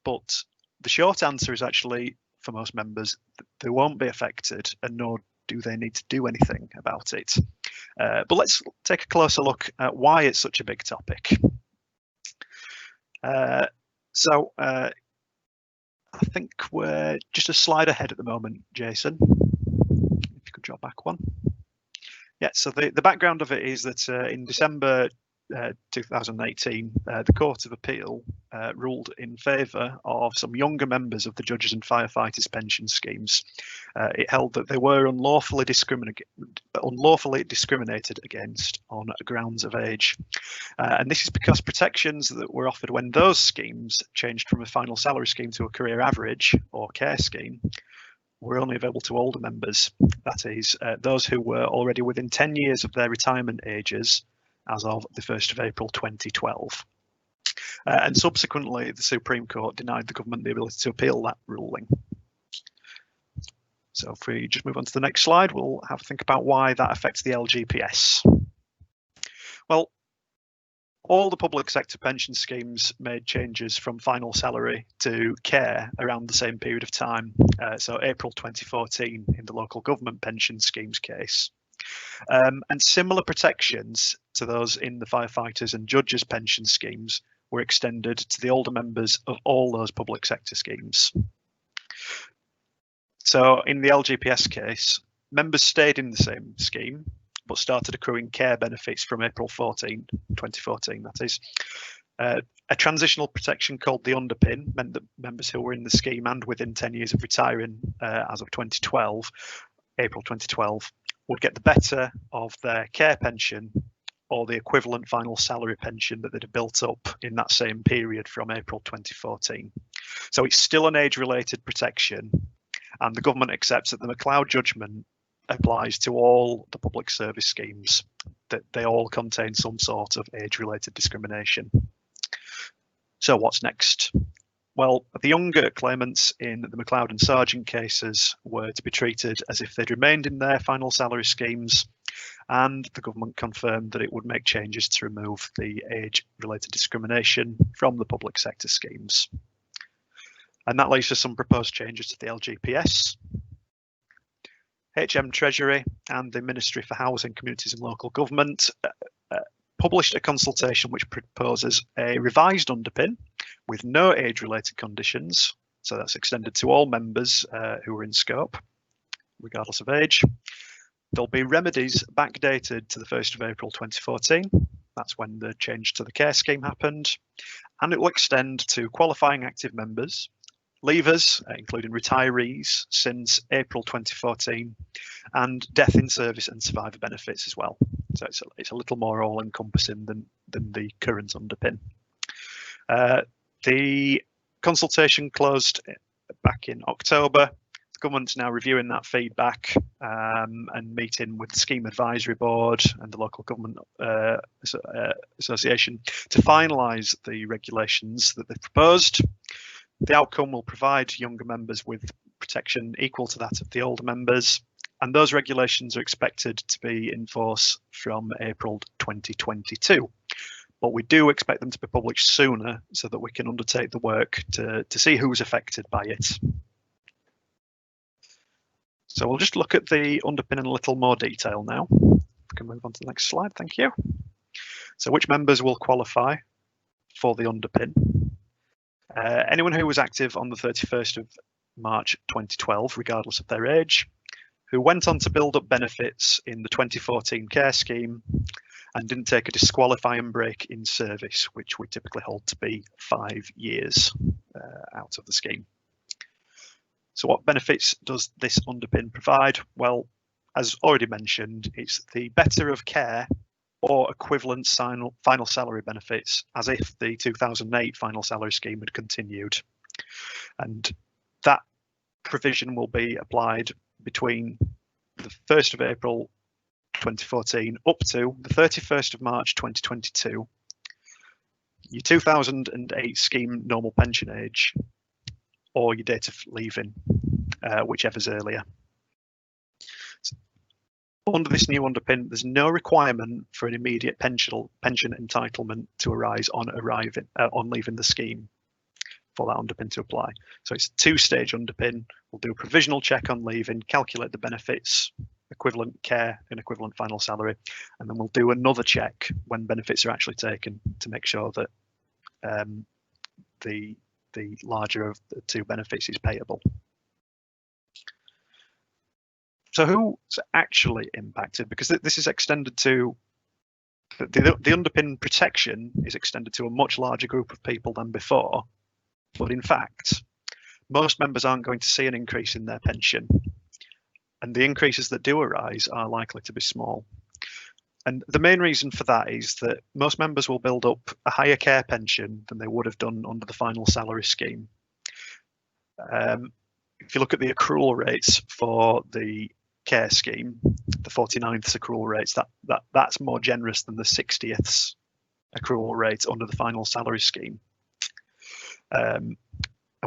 But the short answer is actually, for most members, they won't be affected, and nor do they need to do anything about it. But let's take a closer look at why it's such a big topic. I think we're just a slide ahead at the moment, Jason. If you could drop back one. Yeah, so the background of it is that in December 2018, the Court of Appeal ruled in favour of some younger members of the Judges and Firefighters pension schemes. It held that they were unlawfully discriminated against on grounds of age. And this is because protections that were offered when those schemes changed from a final salary scheme to a career average or care scheme were only available to older members. That is, those who were already within 10 years of their retirement ages as of the 1st of April 2012. And subsequently, the Supreme Court denied the government the ability to appeal that ruling. So if we just move on to the next slide, we'll have to think about why that affects the LGPS. Well, all the public sector pension schemes made changes from final salary to care around the same period of time. So April 2014 in the local government pension schemes case. And similar protections to those in the firefighters and judges pension schemes were extended to the older members of all those public sector schemes. So in the LGPS case, members stayed in the same scheme, but started accruing care benefits from April 2014, that is. A transitional protection called the underpin meant that members who were in the scheme and within 10 years of retiring as of April 2012, would get the better of their care pension or the equivalent final salary pension that they'd have built up in that same period from April 2014. So it's still an age-related protection, and the government accepts that the McLeod judgment applies to all the public service schemes, that they all contain some sort of age-related discrimination. So what's next? Well, the younger claimants in the McLeod and Sargent cases were to be treated as if they'd remained in their final salary schemes, and the government confirmed that it would make changes to remove the age-related discrimination from the public sector schemes. And that leads to some proposed changes to the LGPS. HM Treasury and the Ministry for Housing, Communities and Local Government published a consultation which proposes a revised underpin, with no age-related conditions. So that's extended to all members who are in scope, regardless of age. There'll be remedies backdated to the 1st of April 2014. That's when the change to the care scheme happened. And it will extend to qualifying active members, leavers, including retirees since April 2014, and death in service and survivor benefits as well. So it's a little more all-encompassing than the current underpin. The consultation closed back in October. The government's now reviewing that feedback and meeting with the Scheme Advisory Board and the Local Government Association to finalise the regulations that they've proposed. The outcome will provide younger members with protection equal to that of the older members, and those regulations are expected to be in force from April 2022. But we do expect them to be published sooner so that we can undertake the work to see who's affected by it. So we'll just look at the underpin in a little more detail now. We can move on to the next slide, thank you. So which members will qualify for the underpin? Anyone who was active on the 31st of March 2012, regardless of their age, who went on to build up benefits in the 2014 care scheme and didn't take a disqualifying break in service, which we typically hold to be 5 years out of the scheme. So what benefits does this underpin provide? Well, as already mentioned, it's the better of care or equivalent final salary benefits as if the 2008 final salary scheme had continued. And that provision will be applied between the 1st of April 2014 up to the 31st of March 2022, your 2008 scheme normal pension age, or your date of leaving, whichever's earlier. So under this new underpin, there's no requirement for an immediate pension entitlement to arise on leaving the scheme for that underpin to apply. So it's a two-stage underpin. We'll do a provisional check on leaving, calculate the benefits, equivalent care and equivalent final salary, and then we'll do another check when benefits are actually taken to make sure that the larger of the two benefits is payable. So who's actually impacted? Because this is extended to the underpin protection is extended to a much larger group of people than before. But in fact, most members aren't going to see an increase in their pension. And the increases that do arise are likely to be small. And the main reason for that is that most members will build up a higher care pension than they would have done under the final salary scheme. If you look at the accrual rates for the care scheme, the 49th accrual rates, that's more generous than the 60th accrual rate under the final salary scheme. And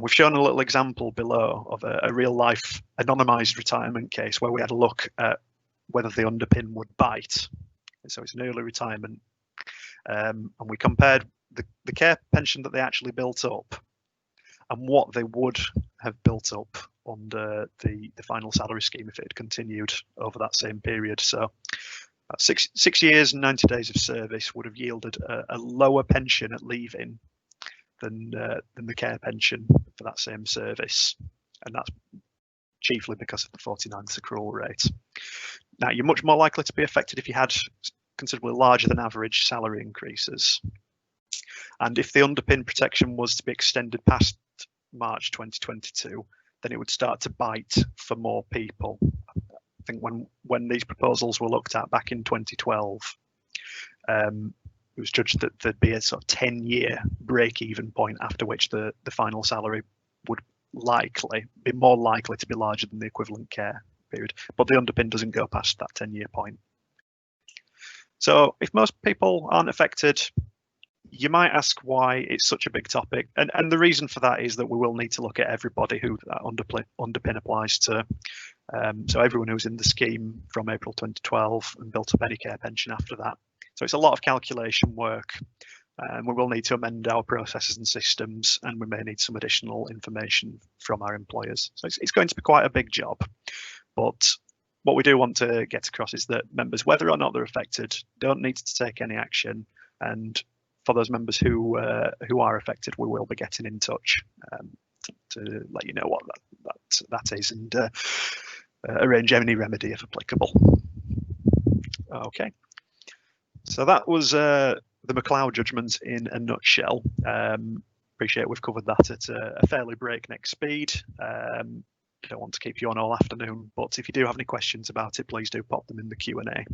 we've shown a little example below of a real life anonymised retirement case where we had a look at whether the underpin would bite. So it's an early retirement. And we compared the care pension that they actually built up and what they would have built up under the final salary scheme if it had continued over that same period. So 6 years and 90 days of service would have yielded a lower pension at leaving than the care pension for that same service, and that's chiefly because of the 49th accrual rate. Now, you're much more likely to be affected if you had considerably larger than average salary increases, and if the underpin protection was to be extended past March 2022, then it would start to bite for more people. I think when these proposals were looked at back in 2012, it was judged that there'd be a sort of 10-year break-even point after which the final salary would be more likely to be larger than the equivalent care period. But the underpin doesn't go past that 10-year point. So if most people aren't affected, you might ask why it's such a big topic. And the reason for that is that we will need to look at everybody who that underpin applies to. So everyone who's in the scheme from April 2012 and built up any care pension after that. So it's a lot of calculation work, and we will need to amend our processes and systems, and we may need some additional information from our employers. So it's going to be quite a big job, but what we do want to get across is that members, whether or not they're affected, don't need to take any action, and for those members who are affected, we will be getting in touch to let you know what that is and arrange any remedy if applicable. Okay, so that was the McLeod judgment in a nutshell. Appreciate we've covered that at a fairly breakneck speed. Don't want to keep you on all afternoon, but if you do have any questions about it, please do pop them in the Q&A.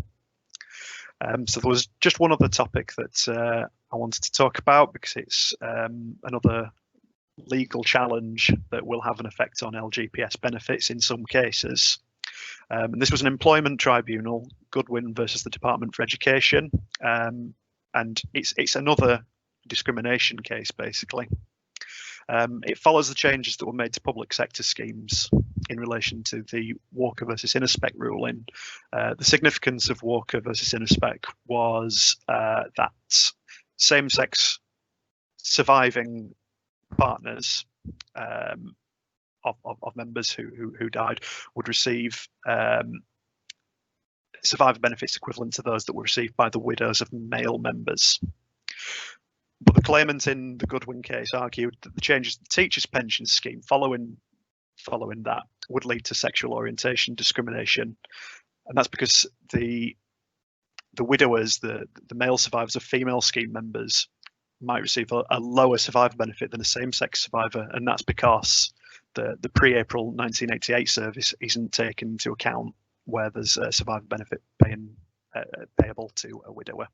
So there was just one other topic that I wanted to talk about, because it's another legal challenge that will have an effect on LGPS benefits in some cases. And this was an employment tribunal, Goodwin versus the Department for Education, and it's another discrimination case basically. It follows the changes that were made to public sector schemes in relation to the Walker versus Innerspec ruling. The significance of Walker versus Innerspec was that same-sex surviving partners of members who died would receive survivor benefits equivalent to those that were received by the widows of male members. But the claimant in the Goodwin case argued that the changes to the teachers' pension scheme following that would lead to sexual orientation discrimination, and that's because the widowers, the male survivors of female scheme members, might receive a lower survivor benefit than a same-sex survivor, and that's because the pre-April 1988 service isn't taken into account where there's a survivor benefit payable to a widower.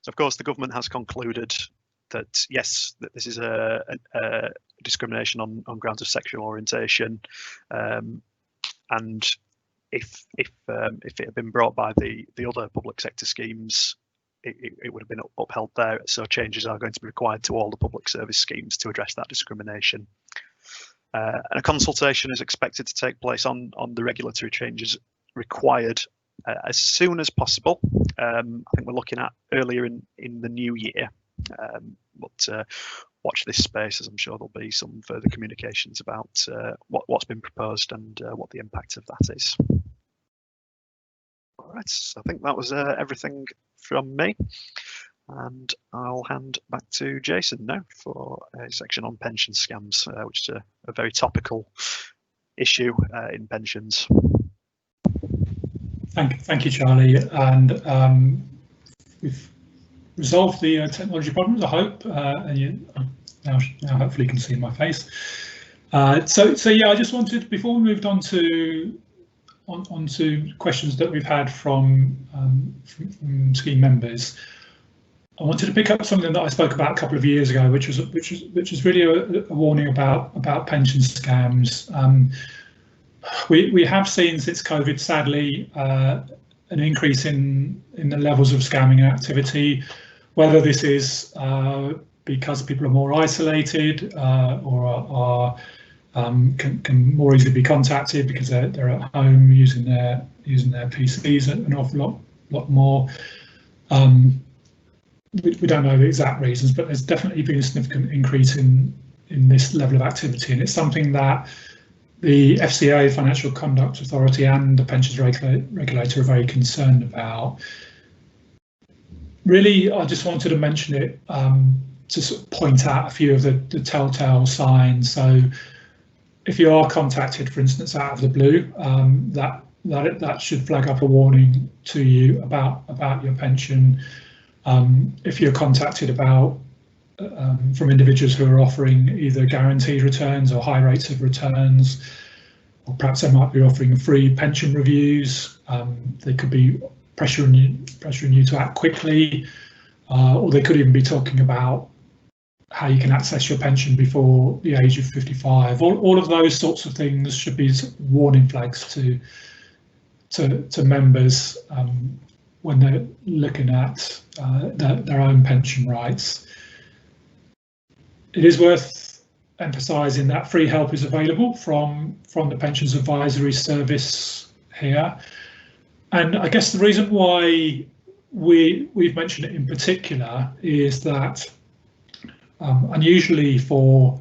So of course the government has concluded that yes, that this is a discrimination on grounds of sexual orientation, and if it had been brought by the other public sector schemes, it would have been upheld there. So changes are going to be required to all the public service schemes to address that discrimination. And a consultation is expected to take place on the regulatory changes required as soon as possible. I think we're looking at earlier in the new year, but watch this space, as I'm sure there'll be some further communications about what's been proposed and what the impact of that is. All right, so I think that was everything from me, and I'll hand back to Jason now for a section on pension scams, which is a very topical issue in pensions. Thank you, Charlie. And we've resolved the technology problems, I hope, and you now hopefully can see my face. So yeah, I just wanted, before we moved on to questions that we've had from scheme members, I wanted to pick up something that I spoke about a couple of years ago, which is really a warning about pension scams. We have seen since COVID, sadly, an increase in the levels of scamming activity, whether this is because people are more isolated or can more easily be contacted because they're at home using their PCs an awful lot more. We don't know the exact reasons, but there's definitely been a significant increase in this level of activity, and it's something that the FCA, Financial Conduct Authority, and the Pensions Regulator are very concerned about. Really, I just wanted to mention it to sort of point out a few of the telltale signs. So if you are contacted, for instance, out of the blue, that should flag up a warning to you about your pension. If you're contacted about from individuals who are offering either guaranteed returns or high rates of returns, or perhaps they might be offering free pension reviews. They could be pressuring you to act quickly, or they could even be talking about how you can access your pension before the age of 55. All of those sorts of things should be warning flags to members when they're looking at their own pension rights. It is worth emphasising that free help is available from the Pensions Advisory Service here. And I guess the reason why we've mentioned it in particular is that unusually for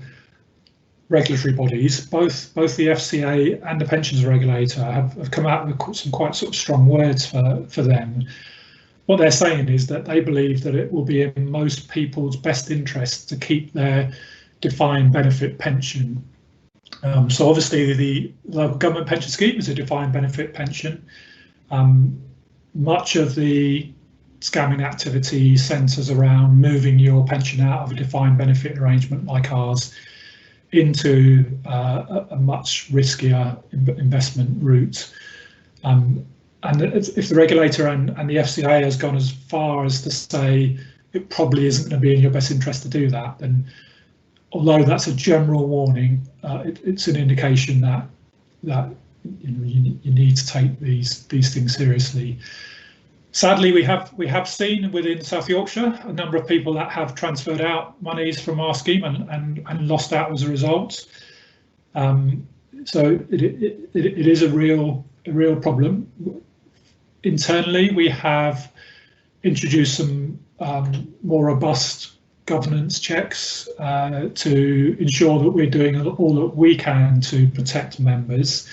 regulatory bodies, both the FCA and the Pensions Regulator have come out with some quite sort of strong words for them. what they're saying is that they believe that it will be in most people's best interest to keep their defined benefit pension. So obviously the local government pension scheme is a defined benefit pension. Much of the scamming activity centres around moving your pension out of a defined benefit arrangement like ours into a much riskier investment route. And if the regulator and the FCA has gone as far as to say it probably isn't going to be in your best interest to do that, then although that's a general warning, it's an indication that you need to take these things seriously. Sadly, we have seen within South Yorkshire a number of people that have transferred out monies from our scheme and lost out as a result. So it is a real problem. Internally, we have introduced some more robust governance checks to ensure that we're doing all that we can to protect members.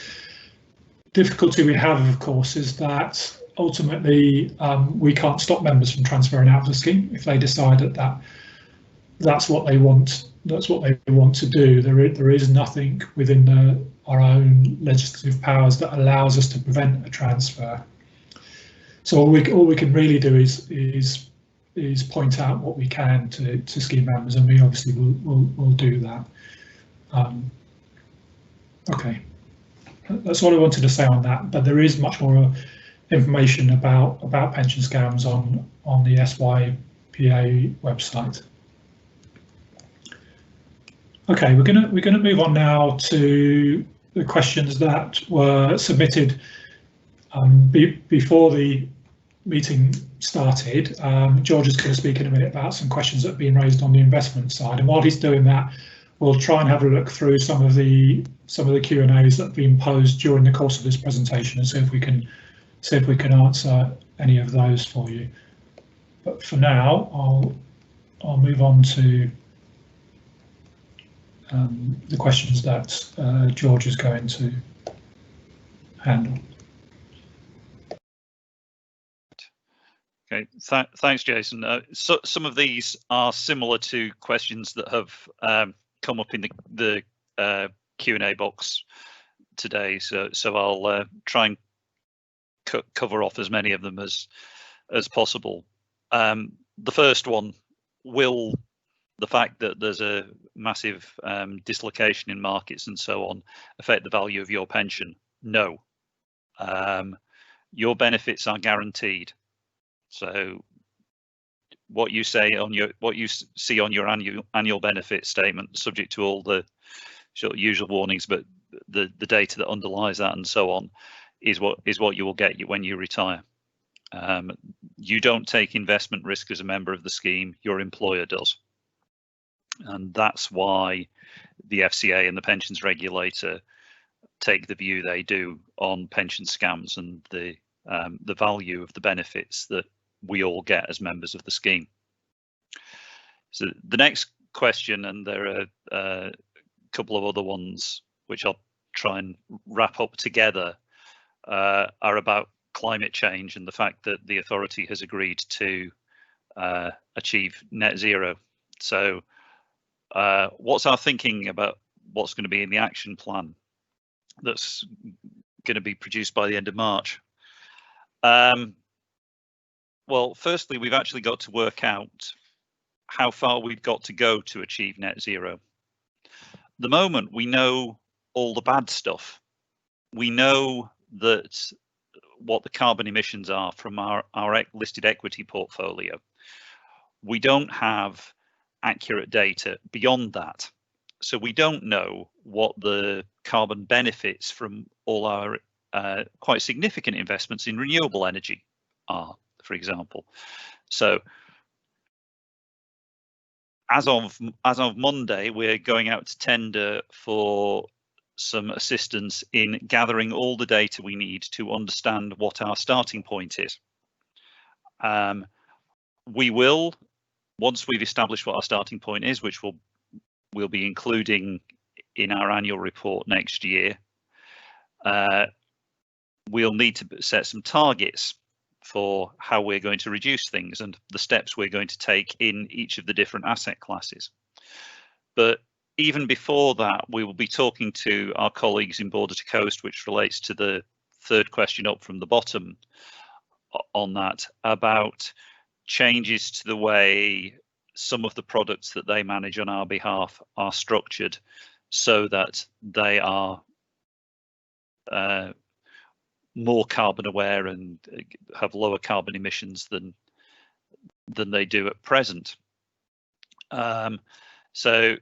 Difficulty we have, of course, is that ultimately we can't stop members from transferring out of the scheme if they decide that's what they want. That's what they want to do. There is nothing within our own legislative powers that allows us to prevent a transfer. So all we can really do is point out what we can to scheme members, and we obviously will do that. Okay, that's all I wanted to say on that. But there is much more information about pension scams on the SYPA website. Okay, we're gonna move on now to the questions that were submitted before the meeting started. George is going to speak in a minute about some questions that have been raised on the investment side, and while he's doing that, we'll try and have a look through some of the Q&As that have been posed during the course of this presentation and see if we can answer any of those for you. But for now, I'll move on to the questions that George is going to handle. Okay, thanks, Jason. So some of these are similar to questions that have come up in the Q&A box today. So I'll try and cover off as many of them as possible. The first one, will the fact that there's a massive dislocation in markets and so on affect the value of your pension? No. Your benefits are guaranteed. So what you see on your annual benefit statement, subject to all the usual warnings, but the data that underlies that and so on, is what you will get when you retire. You don't take investment risk as a member of the scheme, your employer does. And that's why the FCA and the pensions regulator take the view they do on pension scams and the value of the benefits that we all get as members of the scheme. So the next question, and there are a couple of other ones which I'll try and wrap up together, are about climate change and the fact that the authority has agreed to achieve net zero. So what's our thinking about what's going to be in the action plan that's going to be produced by the end of March? Well, firstly, we've actually got to work out how far we've got to go to achieve net zero. At the moment, we know all the bad stuff. We know that what the carbon emissions are from our listed equity portfolio. We don't have accurate data beyond that. So we don't know what the carbon benefits from all our quite significant investments in renewable energy are, for example. So as of Monday, we're going out to tender for some assistance in gathering all the data we need to understand what our starting point is. We will, once we've established what our starting point is, which we'll be including in our annual report next year, we'll need to set some targets for how we're going to reduce things and the steps we're going to take in each of the different asset classes. But even before that, we will be talking to our colleagues in Border to Coast, which relates to the third question up from the bottom on that, about changes to the way some of the products that they manage on our behalf are structured so that they are more carbon aware and have lower carbon emissions than they do at present. So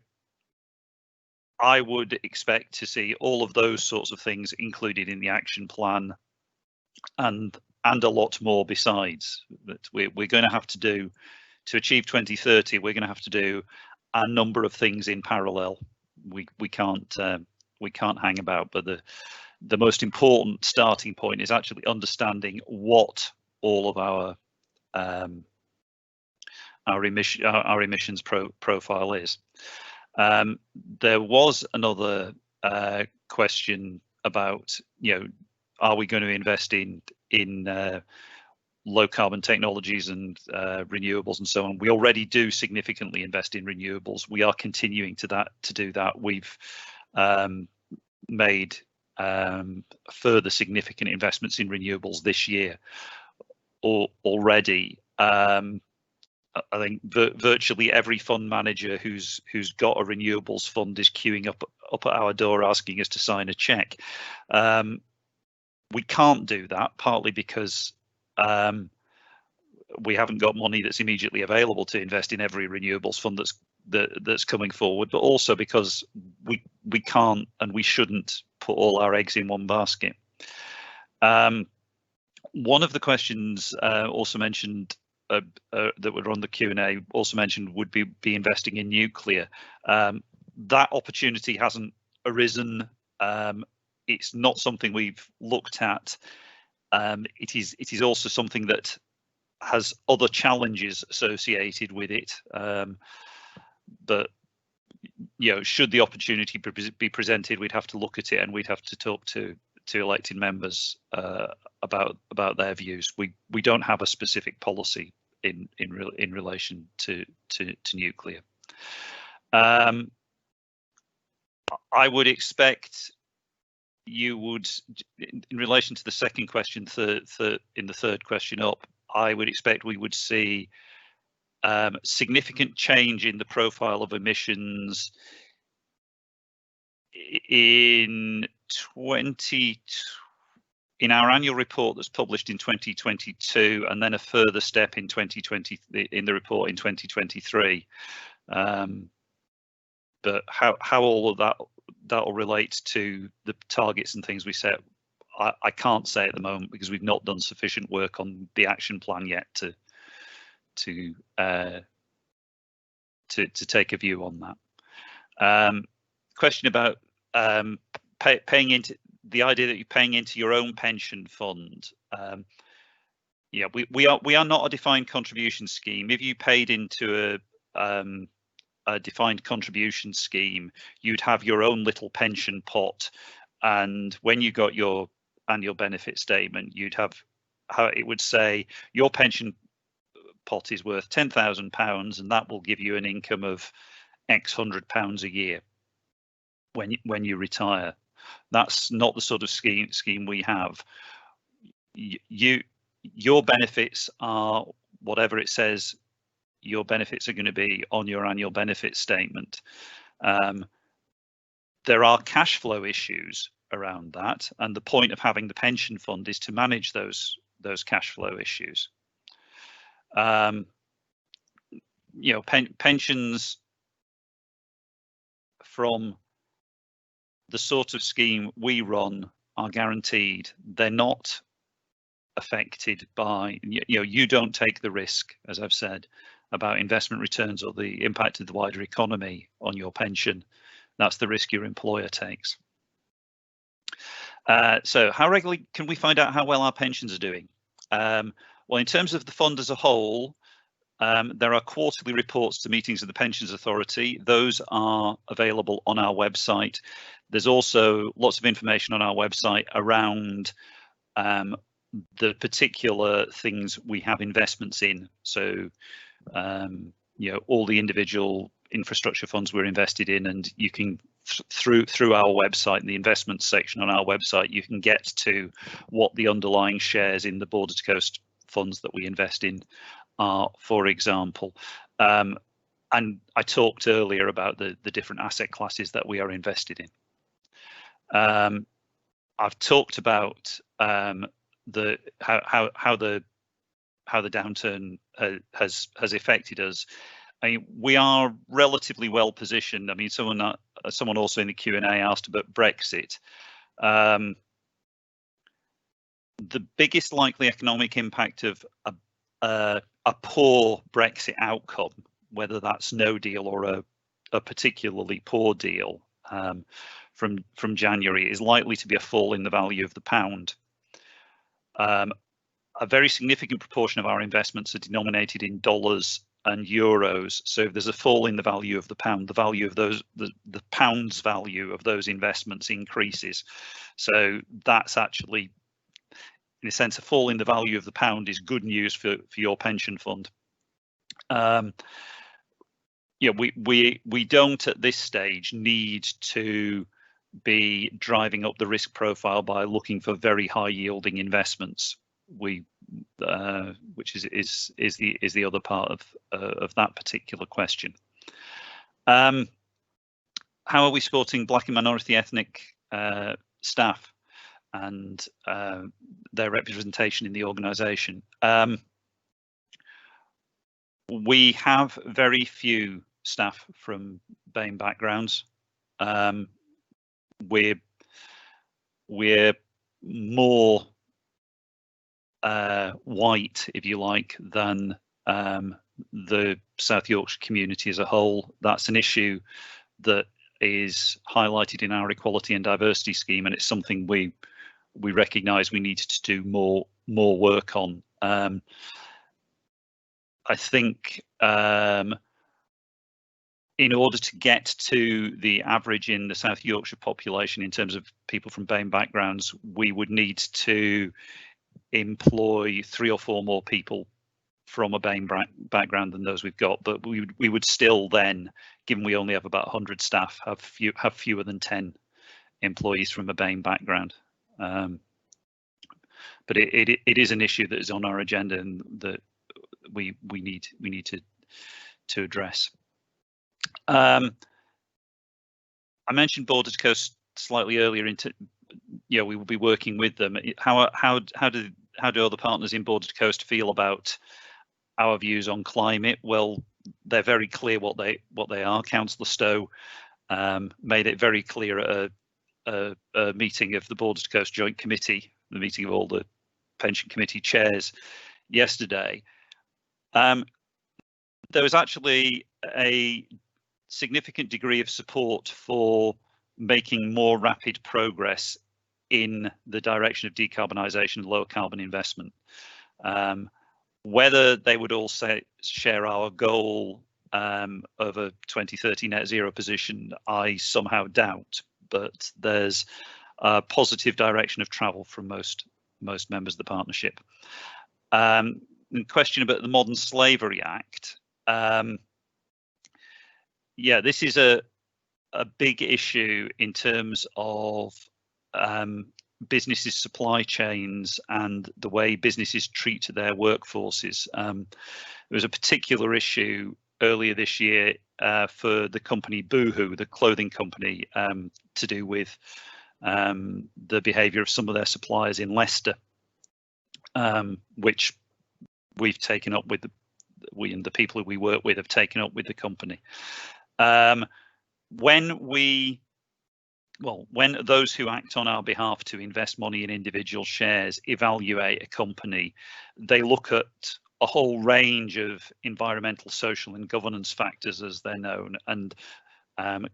I would expect to see all of those sorts of things included in the action plan, and a lot more besides. That we're going to have to do to achieve 2030. We're going to have to do a number of things in parallel. We can't hang about. But the most important starting point is actually understanding what all of our emissions profile is. There was another question about, are we going to invest in low carbon technologies and renewables and so on? We already do significantly invest in renewables. We are continuing to do that. We've made further significant investments in renewables this year already. I think virtually every fund manager who's got a renewables fund is queuing up at our door asking us to sign a check. We can't do that, partly because we haven't got money that's immediately available to invest in every renewables fund that's coming forward, but also because we can't and we shouldn't put all our eggs in one basket. One of the questions also mentioned that were on the Q&A also mentioned would be investing in nuclear. That opportunity hasn't arisen. It's not something we've looked at. It is also something that has other challenges associated with it. But should the opportunity be presented, we'd have to look at it and we'd have to talk to elected members about their views. We don't have a specific policy in relation to nuclear. I would expect you would, in relation to the second question, in the third question up, I would expect we would see significant change in the profile of emissions in our annual report that's published in 2022, and then a further step in 2020 in the report in 2023. But how all of that will relate to the targets and things we set, I can't say at the moment, because we've not done sufficient work on the action plan yet to take a view on that. Question about paying into the idea that you're paying into your own pension fund. Yeah, we are not a defined contribution scheme. If you paid into a defined contribution scheme, you'd have your own little pension pot, and when you got your annual benefit statement, you'd have how it would say your pension pot is worth £10,000, and that will give you an income of X £100 a year when you retire. That's not the sort of scheme we have. Your benefits are whatever it says your benefits are going to be on your annual benefit statement. There are cash flow issues around that, and the point of having the pension fund is to manage those cash flow issues. Pensions from the sort of scheme we run are guaranteed. They're not affected by, you don't take the risk, as I've said, about investment returns or the impact of the wider economy on your pension. That's the risk your employer takes. So how regularly can we find out how well our pensions are doing? Well, in terms of the fund as a whole, there are quarterly reports to meetings of the Pensions Authority. Those are available on our website. There's also lots of information on our website around the particular things we have investments in. So, you know, all the individual infrastructure funds we're invested in, and you can through our website, the investments section on our website, you can get to what the underlying shares in the border to coast funds that we invest in are, for example. And I talked earlier about the different asset classes that we are invested in. I've talked about how the downturn has affected us. I mean, we are relatively well positioned. I mean, someone also in the Q&A asked about Brexit. The biggest likely economic impact of a poor Brexit outcome, whether that's no deal or a particularly poor deal, from January, is likely to be a fall in the value of the pound. A very significant proportion of our investments are denominated in dollars and euros. So if there's a fall in the value of the pound, the value of those, the pound's value of those investments increases. So that's actually, in a sense, a fall in the value of the pound is good news for your pension fund. Yeah, we don't at this stage need to be driving up the risk profile by looking for very high yielding investments. Which is the other part of that particular question. How are we supporting Black and minority ethnic staff and their representation in the organisation? We have very few staff from BAME backgrounds. We're more white, if you like, than the South Yorkshire community as a whole. That's an issue that is highlighted in our equality and diversity scheme, and it's something we recognise we need to do more work on. I think in order to get to the average in the South Yorkshire population in terms of people from BAME backgrounds, we would need to employ 3 or 4 more people from a BAME background than those we've got, but we would still then, given we only have about 100 staff, have fewer than 10 employees from a BAME background. But it is an issue that is on our agenda and that we need to address. I mentioned border to coast slightly earlier. We will be working with them. How do other partners in border to coast feel about our views on climate? Well, they're very clear what they are. Councillor Stowe made it very clear at a meeting of the border to coast joint committee, the meeting of all the pension committee chairs yesterday. There was actually a significant degree of support for making more rapid progress in the direction of decarbonisation and lower carbon investment. Whether they would all share our goal of a 2030 net zero position, I somehow doubt, but there's a positive direction of travel from most members of the partnership. The question about the Modern Slavery Act. Yeah, this is a big issue in terms of businesses' supply chains and the way businesses treat their workforces. There was a particular issue earlier this year for the company Boohoo, the clothing company, to do with the behaviour of some of their suppliers in Leicester, which we've taken up with we and the people who we work with have taken up with the company. When those who act on our behalf to invest money in individual shares evaluate a company, they look at a whole range of environmental, social and governance factors, as they're known, and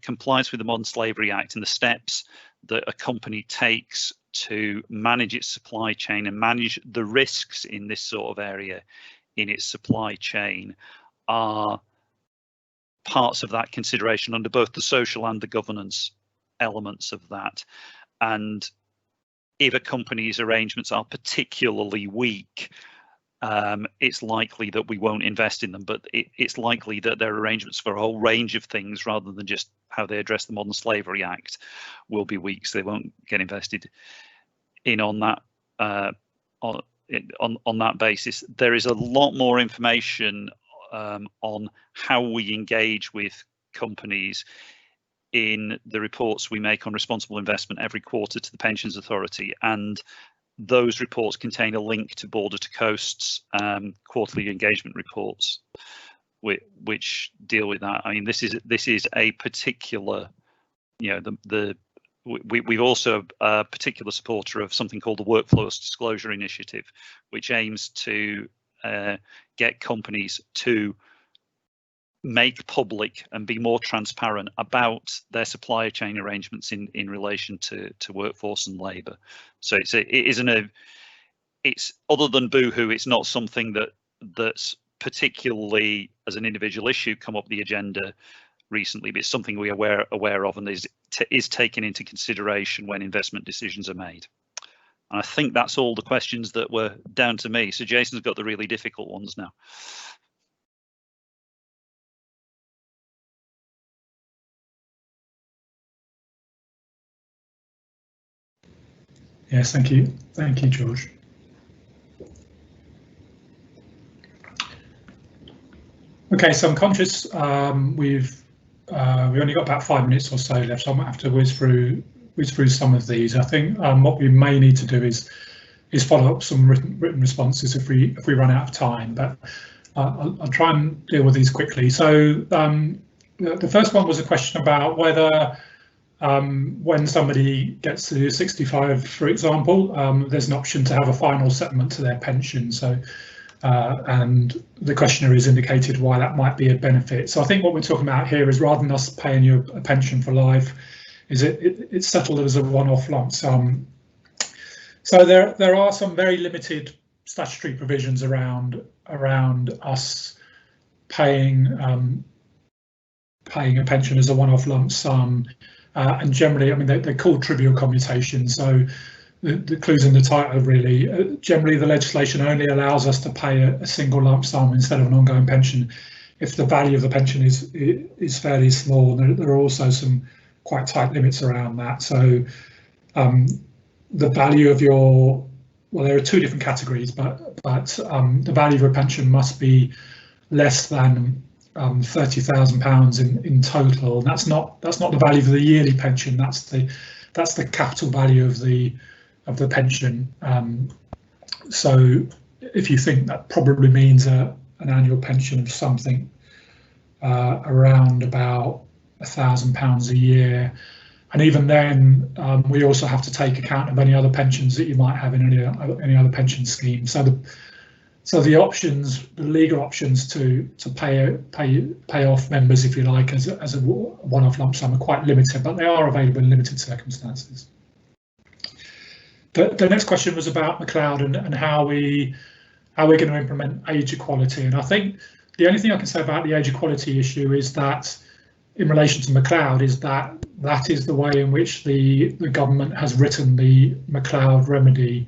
compliance with the Modern Slavery Act and the steps that a company takes to manage its supply chain and manage the risks in this sort of area in its supply chain are parts of that consideration under both the social and the governance elements of that. And if a company's arrangements are particularly weak, it's likely that we won't invest in them, but it's likely that their arrangements for a whole range of things, rather than just how they address the Modern Slavery Act, will be weak, so they won't get invested in on that on that basis. There is a lot more information on how we engage with companies in the reports we make on responsible investment every quarter to the Pensions Authority, and those reports contain a link to Border to Coast's quarterly engagement reports, which deal with that. I mean, this is a particular, you know, we've also a particular supporter of something called the Workforce Disclosure Initiative, which aims to get companies to make public and be more transparent about their supply chain arrangements in relation to workforce and labour. So it's other than Boohoo, it's not something that's particularly as an individual issue come up the agenda recently, but it's something we are aware of and is taken into consideration when investment decisions are made. And I think that's all the questions that were down to me. So Jason's got the really difficult ones now. Yes, thank you, George. Okay, so I'm conscious we've only got about 5 minutes or so left, so I might have to whiz through some of these. I think what we may need to do is follow up some written responses if we run out of time, but I'll try and deal with these quickly. So the first one was a question about whether when somebody gets to 65, for example, there's an option to have a final settlement to their pension. So and the questioner has indicated why that might be a benefit. So I think what we're talking about here is, rather than us paying you a pension for life, is it's settled as a one-off lump sum. So there are some very limited statutory provisions around us paying a pension as a one-off lump sum, and generally, I mean, they're called trivial commutations. So the clue's in the title, really. Generally, the legislation only allows us to pay a single lump sum instead of an ongoing pension if the value of the pension is fairly small. There are also some quite tight limits around that. So the value of there are two different categories, but the value of a pension must be less than £30,000 in total, and that's not the value of the yearly pension. That's the capital value of the pension. So if you think that probably means an annual pension of something around about £1,000 a year, and even then we also have to take account of any other pensions that you might have in any other pension scheme. So the options, the legal options to pay off members, if you like, as a one-off lump sum are quite limited, but they are available in limited circumstances. The next question was about McLeod and how we're going to implement age equality. And I think the only thing I can say about the age equality issue is that, in relation to McLeod, is that is the way in which the government has written the McLeod remedy.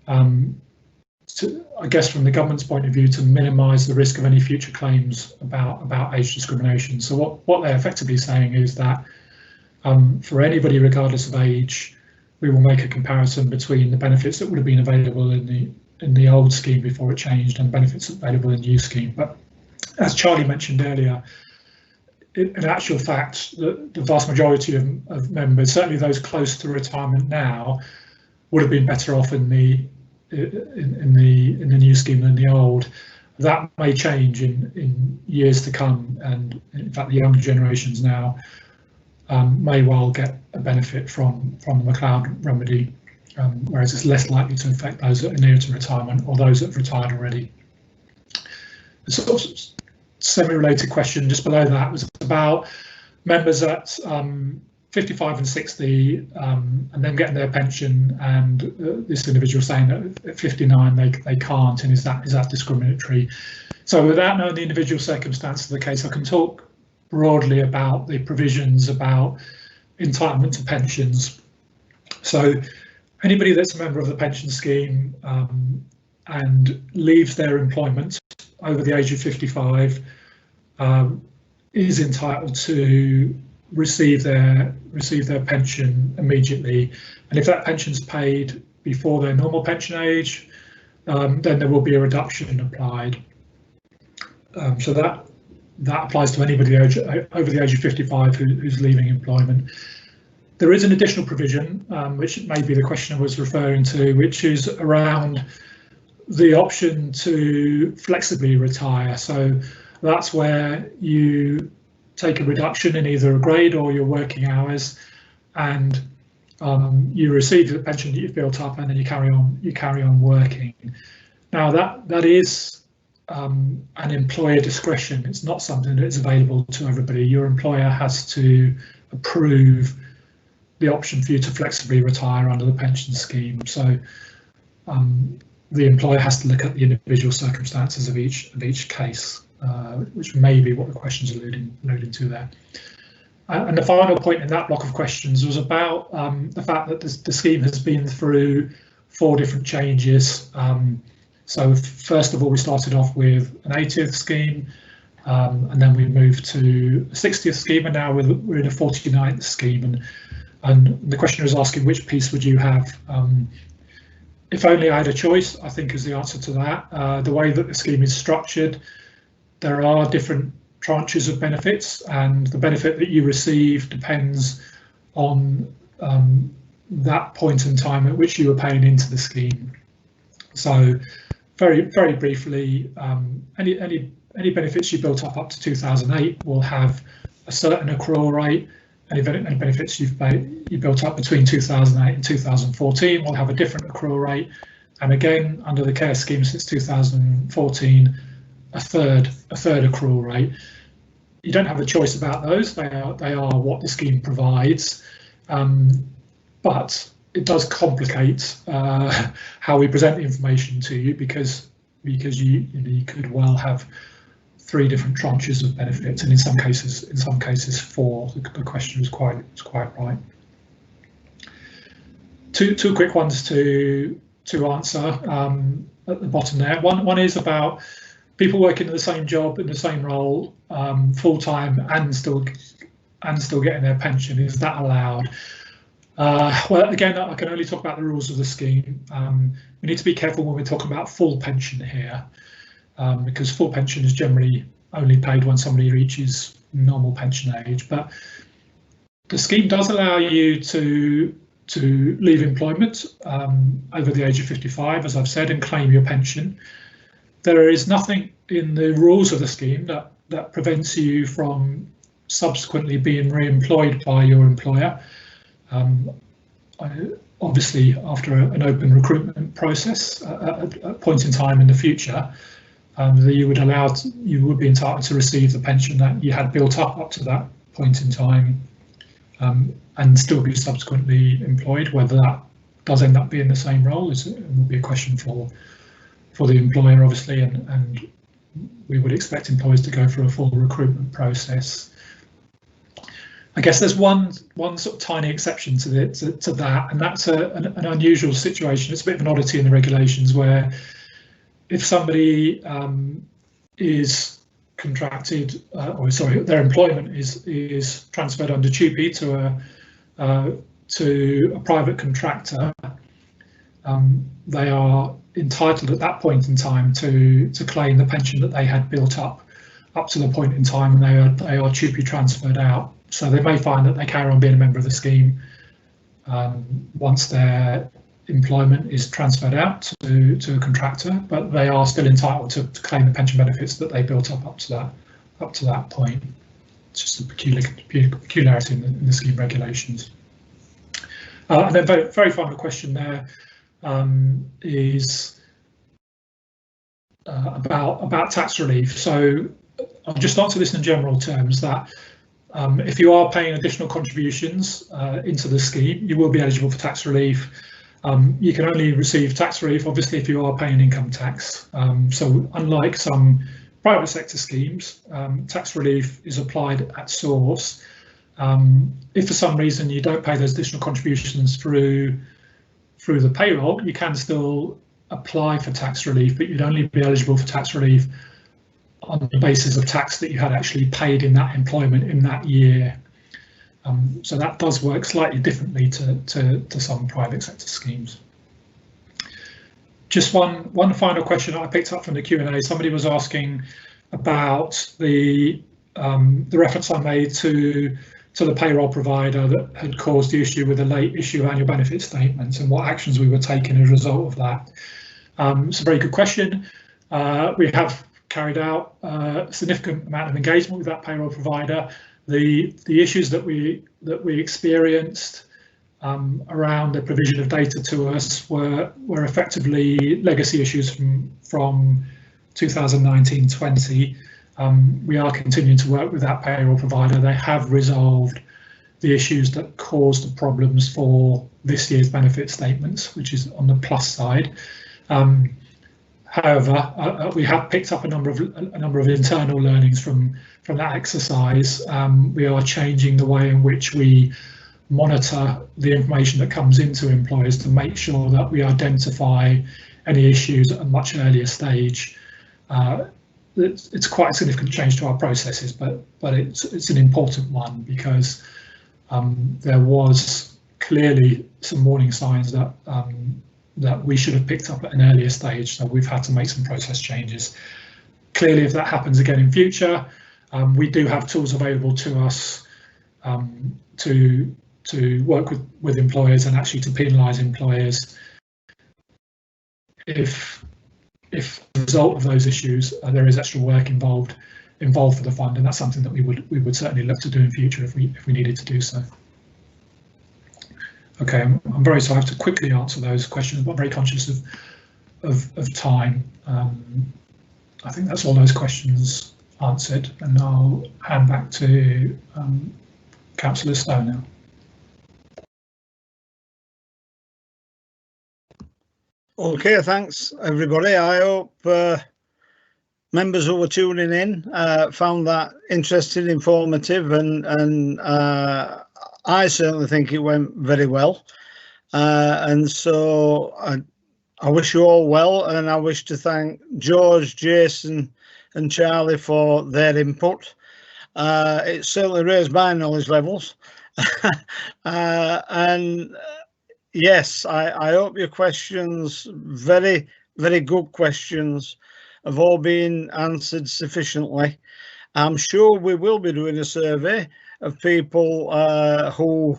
I guess from the government's point of view, to minimise the risk of any future claims about age discrimination. So what they're effectively saying is that for anybody, regardless of age, we will make a comparison between the benefits that would have been available in the old scheme before it changed and benefits available in the new scheme. But as Charlie mentioned earlier, in actual fact, the vast majority of members, certainly those close to retirement now, would have been better off in the new scheme than the old. That may change in years to come, and in fact the younger generations now may well get a benefit from the McLeod remedy, whereas it's less likely to affect those that are near to retirement or those that have retired already. The sort of semi-related question just below that was about members at 55 and 60 and then getting their pension, and this individual saying that at 59 they can't, and is that discriminatory? So without knowing the individual circumstances of the case, I can talk broadly about the provisions about entitlement to pensions. So anybody that's a member of the pension scheme and leaves their employment over the age of 55 is entitled to receive their pension immediately, and if that pension's paid before their normal pension age, then there will be a reduction applied. So that applies to anybody over the age of 55 who's leaving employment. There is an additional provision, which maybe the questioner was referring to, which is around the option to flexibly retire. So that's where you take a reduction in either a grade or your working hours, and you receive the pension that you've built up, and then you carry on working. Now that is an employer discretion. It's not something that is available to everybody. Your employer has to approve the option for you to flexibly retire under the pension scheme. So the employer has to look at the individual circumstances of each case, which may be what the question's alluding to there. And the final point in that block of questions was about the fact that the scheme has been through 4 different changes. So first of all, we started off with an 80th scheme, and then we moved to a 60th scheme, and now we're in a 49th scheme. And the questioner is asking, which piece would you have? If only I had a choice, I think is the answer to that. The way that the scheme is structured, there are different tranches of benefits, and the benefit that you receive depends on that point in time at which you were paying into the scheme. So very briefly, any benefits you built up to 2008 will have a certain accrual rate. Any benefits you built up between 2008 and 2014 will have a different accrual rate, and again under the care scheme since 2014, a third accrual rate. You don't have a choice about those. They are what the scheme provides, but it does complicate how we present the information to you, because you could well have 3 different tranches of benefits, and in some cases 4. The question is quite right. Two quick ones to answer at the bottom there. One is about people working in the same job, in the same role, full time, and still getting their pension. Is that allowed? Well, again, I can only talk about the rules of the scheme. We need to be careful when we're talking about full pension here, because full pension is generally only paid when somebody reaches normal pension age. But the scheme does allow you to leave employment over the age of 55, as I've said, and claim your pension. There is nothing in the rules of the scheme that prevents you from subsequently being re-employed by your employer. Obviously, after an open recruitment process at a point in time in the future, that you would be entitled to receive the pension that you had built up to that point in time, and still be subsequently employed. Whether that does end up being the same role will be a question for the employer, obviously, and we would expect employers to go through a full recruitment process. I guess there's one sort of tiny exception to that, and that's an unusual situation. It's a bit of an oddity in the regulations, where if somebody is contracted, their employment is transferred under TUPE to a private contractor, they are entitled at that point in time to claim the pension that they had built up to the point in time, and they are TUPE transferred out. So they may find that they carry on being a member of the scheme once their employment is transferred out to a contractor, but they are still entitled to claim the pension benefits that they built up to that point. It's just a peculiarity in the scheme regulations. And then very final question there is about tax relief. So I'll just answer this in general terms, that if you are paying additional contributions into the scheme, you will be eligible for tax relief. You can only receive tax relief, obviously, if you are paying income tax. So unlike some private sector schemes, tax relief is applied at source. If for some reason you don't pay those additional contributions through through the payroll, you can still apply for tax relief, but you'd only be eligible for tax relief on the basis of tax that you had actually paid in that employment in that year. So that does work slightly differently to some private sector schemes. Just one final question I picked up from the Q&A. Somebody was asking about the reference I made to the payroll provider that had caused the issue with the late issue of annual benefit statements and what actions we were taking as a result of that. It's a very good question. We have carried out a significant amount of engagement with that payroll provider. The issues that we experienced around the provision of data to us were effectively legacy issues from 2019-20. We are continuing to work with that payroll provider. They have resolved the issues that caused the problems for this year's benefit statements, which is on the plus side. However, we have picked up a number of internal learnings from that exercise. We are changing the way in which we monitor the information that comes into employers to make sure that we identify any issues at a much earlier stage. It's quite a significant change to our processes, but it's an important one because there was clearly some warning signs that we should have picked up at an earlier stage, so we've had to make some process changes. Clearly, if that happens again in future, we do have tools available to us to work with employers and actually to penalise employers if as a result of those issues there is extra work involved for the fund, and that's something that we would certainly look to do in future if we needed to do so. Okay, I'm very sorry I have to quickly answer those questions, but I'm very conscious of time. I think that's all those questions answered, and I'll hand back to Councillor Stowe now. Okay, thanks everybody. I hope members who were tuning in found that interesting, informative, and I certainly think it went very well. And so I wish you all well, and I wish to thank George, Jason and Charlie for their input. It certainly raised my knowledge levels. And yes, I hope your questions, very, very good questions, have all been answered sufficiently. I'm sure we will be doing a survey of people who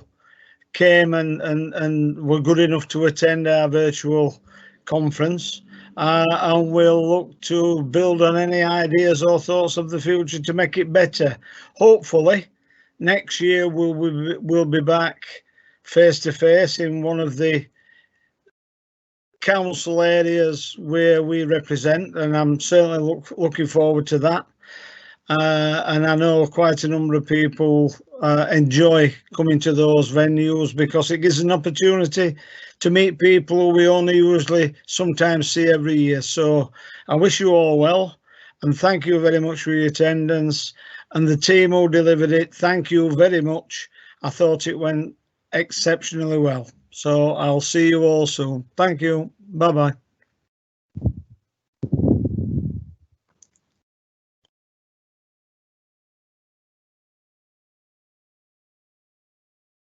came and were good enough to attend our virtual conference, and we'll look to build on any ideas or thoughts of the future to make it better. Hopefully next year we'll be back face to face in one of the council areas where we represent, and I'm certainly looking forward to that. And I know quite a number of people enjoy coming to those venues because it gives an opportunity to meet people who we only usually sometimes see every year. So I wish you all well, and thank you very much for your attendance, and the team who delivered it, thank you very much. I thought it went exceptionally well. So I'll see you all soon. Thank you. Bye bye.